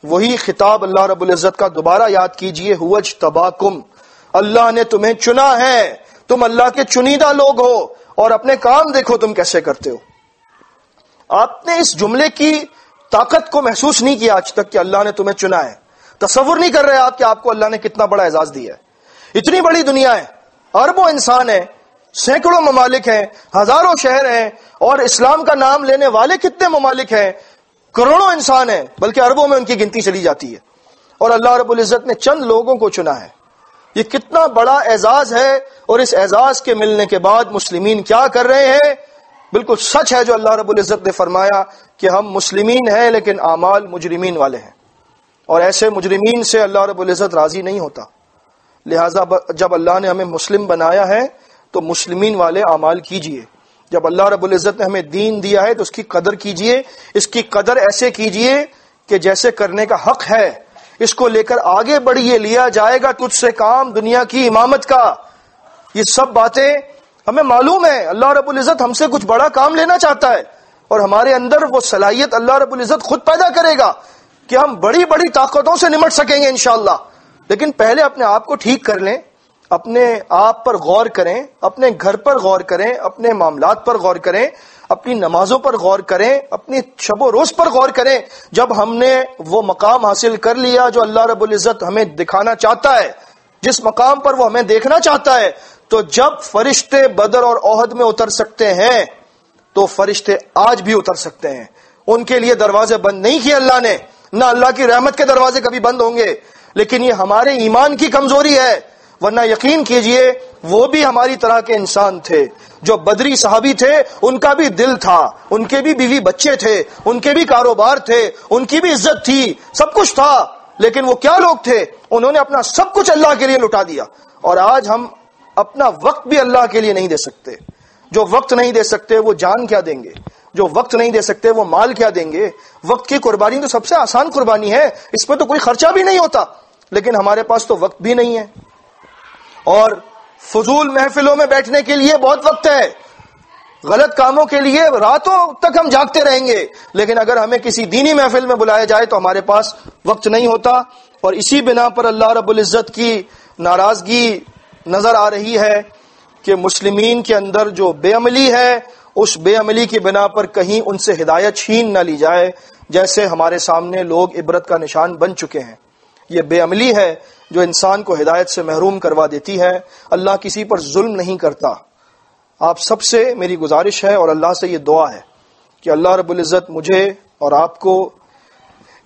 وہی خطاب اللہ رب العزت کا دوبارہ یاد کیجئے، هو اجتباکم، اللہ نے تمہیں چنا ہے، تم اللہ کے چنیدہ لوگ ہو، اور اپنے کام دیکھو تم کیسے کرتے ہو. آپ نے اس جملے کی طاقت کو محسوس نہیں کیا آج تک کہ اللہ نے تمہیں چنا ہے. تصور نہیں کر رہے آپ کہ آپ کو اللہ نے کتنا بڑا اعزاز دیا ہے. اتنی بڑی دنیا ہے، اربوں انسان ہیں، سینکڑوں ممالک ہیں، ہزاروں شہر ہیں، اور اسلام کا نام لینے والے کتنے ممالک ہیں، کروڑوں انسان ہیں، بلکہ اربوں میں ان کی گنتی چلی جاتی ہے، اور اللہ رب العزت نے چند لوگوں کو چنا ہے. یہ کتنا بڑا اعزاز ہے. اور اس اعزاز کے ملنے کے بعد مسلمین کیا کر رہے ہیں؟ بالکل سچ ہے جو اللہ رب العزت نے فرمایا کہ ہم مسلمین ہیں لیکن اعمال مجرمین والے ہیں، اور ایسے مجرمین سے اللہ رب العزت راضی نہیں ہوتا. لہٰذا جب اللہ نے ہمیں مسلم بنایا ہے تو مسلمین والے اعمال کیجئے. جب اللہ رب العزت نے ہمیں دین دیا ہے تو اس کی قدر کیجئے. اس کی قدر ایسے کیجئے کہ جیسے کرنے کا حق ہے. اس کو لے کر آگے بڑھیے، لیا جائے گا تجھ سے کام دنیا کی امامت کا. یہ سب باتیں ہمیں معلوم ہے. اللہ رب العزت ہم سے کچھ بڑا کام لینا چاہتا ہے، اور ہمارے اندر وہ صلاحیت اللہ رب العزت خود پیدا کرے گا کہ ہم بڑی بڑی طاقتوں سے نمٹ سکیں گے انشاءاللہ. لیکن پہلے اپنے آپ کو ٹھیک کر لیں، اپنے آپ پر غور کریں، اپنے گھر پر غور کریں، اپنے معاملات پر غور کریں، اپنی نمازوں پر غور کریں، اپنی شب و روز پر غور کریں. جب ہم نے وہ مقام حاصل کر لیا جو اللہ رب العزت ہمیں دکھانا چاہتا ہے، جس مقام پر وہ ہمیں دیکھنا چاہتا ہے، تو جب فرشتے بدر اور احد میں اتر سکتے ہیں تو فرشتے آج بھی اتر سکتے ہیں. ان کے لیے دروازے بند نہیں کیے اللہ نے، نہ اللہ کی رحمت کے دروازے کبھی بند ہوں گے. لیکن یہ ہمارے ایمان کی کمزوری ہے، ورنہ یقین کیجئے وہ بھی ہماری طرح کے انسان تھے. جو بدری صحابی تھے ان کا بھی دل تھا، ان کے بھی بیوی بچے تھے، ان کے بھی کاروبار تھے، ان کی بھی عزت تھی، سب کچھ تھا. لیکن وہ کیا لوگ تھے؟ انہوں نے اپنا سب کچھ اللہ کے لیے لٹا دیا. اور آج ہم اپنا وقت بھی اللہ کے لیے نہیں دے سکتے. جو وقت نہیں دے سکتے وہ جان کیا دیں گے؟ جو وقت نہیں دے سکتے وہ مال کیا دیں گے؟ وقت کی قربانی تو سب سے آسان قربانی ہے، اس پہ تو کوئی خرچہ بھی نہیں ہوتا. لیکن ہمارے پاس تو وقت بھی نہیں ہے، اور فضول محفلوں میں بیٹھنے کے لیے بہت وقت ہے، غلط کاموں کے لیے راتوں تک ہم جاگتے رہیں گے. لیکن اگر ہمیں کسی دینی محفل میں بلایا جائے تو ہمارے پاس وقت نہیں ہوتا. اور اسی بنا پر اللہ رب العزت کی ناراضگی نظر آ رہی ہے کہ مسلمین کے اندر جو بے عملی ہے، اس بے عملی کی بنا پر کہیں ان سے ہدایت چھین نہ لی جائے، جیسے ہمارے سامنے لوگ عبرت کا نشان بن چکے ہیں. یہ بے عملی ہے جو انسان کو ہدایت سے محروم کروا دیتی ہے. اللہ کسی پر ظلم نہیں کرتا. آپ سب سے میری گزارش ہے اور اللہ سے یہ دعا ہے کہ اللہ رب العزت مجھے اور آپ کو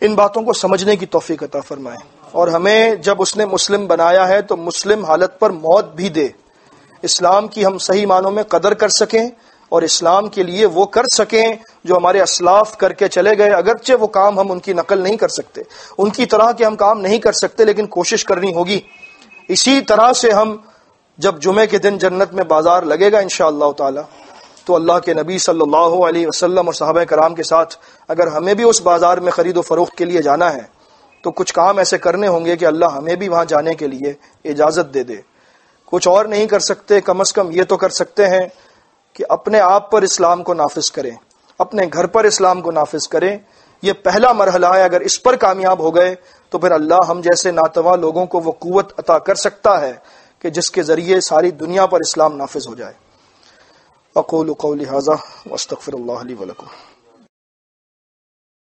ان باتوں کو سمجھنے کی توفیق عطا فرمائے، اور ہمیں جب اس نے مسلم بنایا ہے تو مسلم حالت پر موت بھی دے. اسلام کی ہم صحیح معنوں میں قدر کر سکیں، اور اسلام کے لیے وہ کر سکیں جو ہمارے اسلاف کر کے چلے گئے. اگرچہ وہ کام ہم ان کی نقل نہیں کر سکتے، ان کی طرح کے ہم کام نہیں کر سکتے، لیکن کوشش کرنی ہوگی. اسی طرح سے ہم جب جمعے کے دن جنت میں بازار لگے گا انشاءاللہ تعالی، تو اللہ کے نبی صلی اللہ علیہ وسلم اور صحابہ کرام کے ساتھ اگر ہمیں بھی اس بازار میں خرید و فروخت کے لیے جانا ہے تو کچھ کام ایسے کرنے ہوں گے کہ اللہ ہمیں بھی وہاں جانے کے لیے اجازت دے دے. کچھ اور نہیں کر سکتے، کم از کم یہ تو کر سکتے ہیں کہ اپنے آپ پر اسلام کو نافذ کریں، اپنے گھر پر اسلام کو نافذ کریں. یہ پہلا مرحلہ ہے. اگر اس پر کامیاب ہو گئے تو پھر اللہ ہم جیسے ناتواں لوگوں کو وہ قوت عطا کر سکتا ہے کہ جس کے ذریعے ساری دنیا پر اسلام نافذ ہو جائے. اقول قولی ھذا واستغفر اللہ لی ولکم.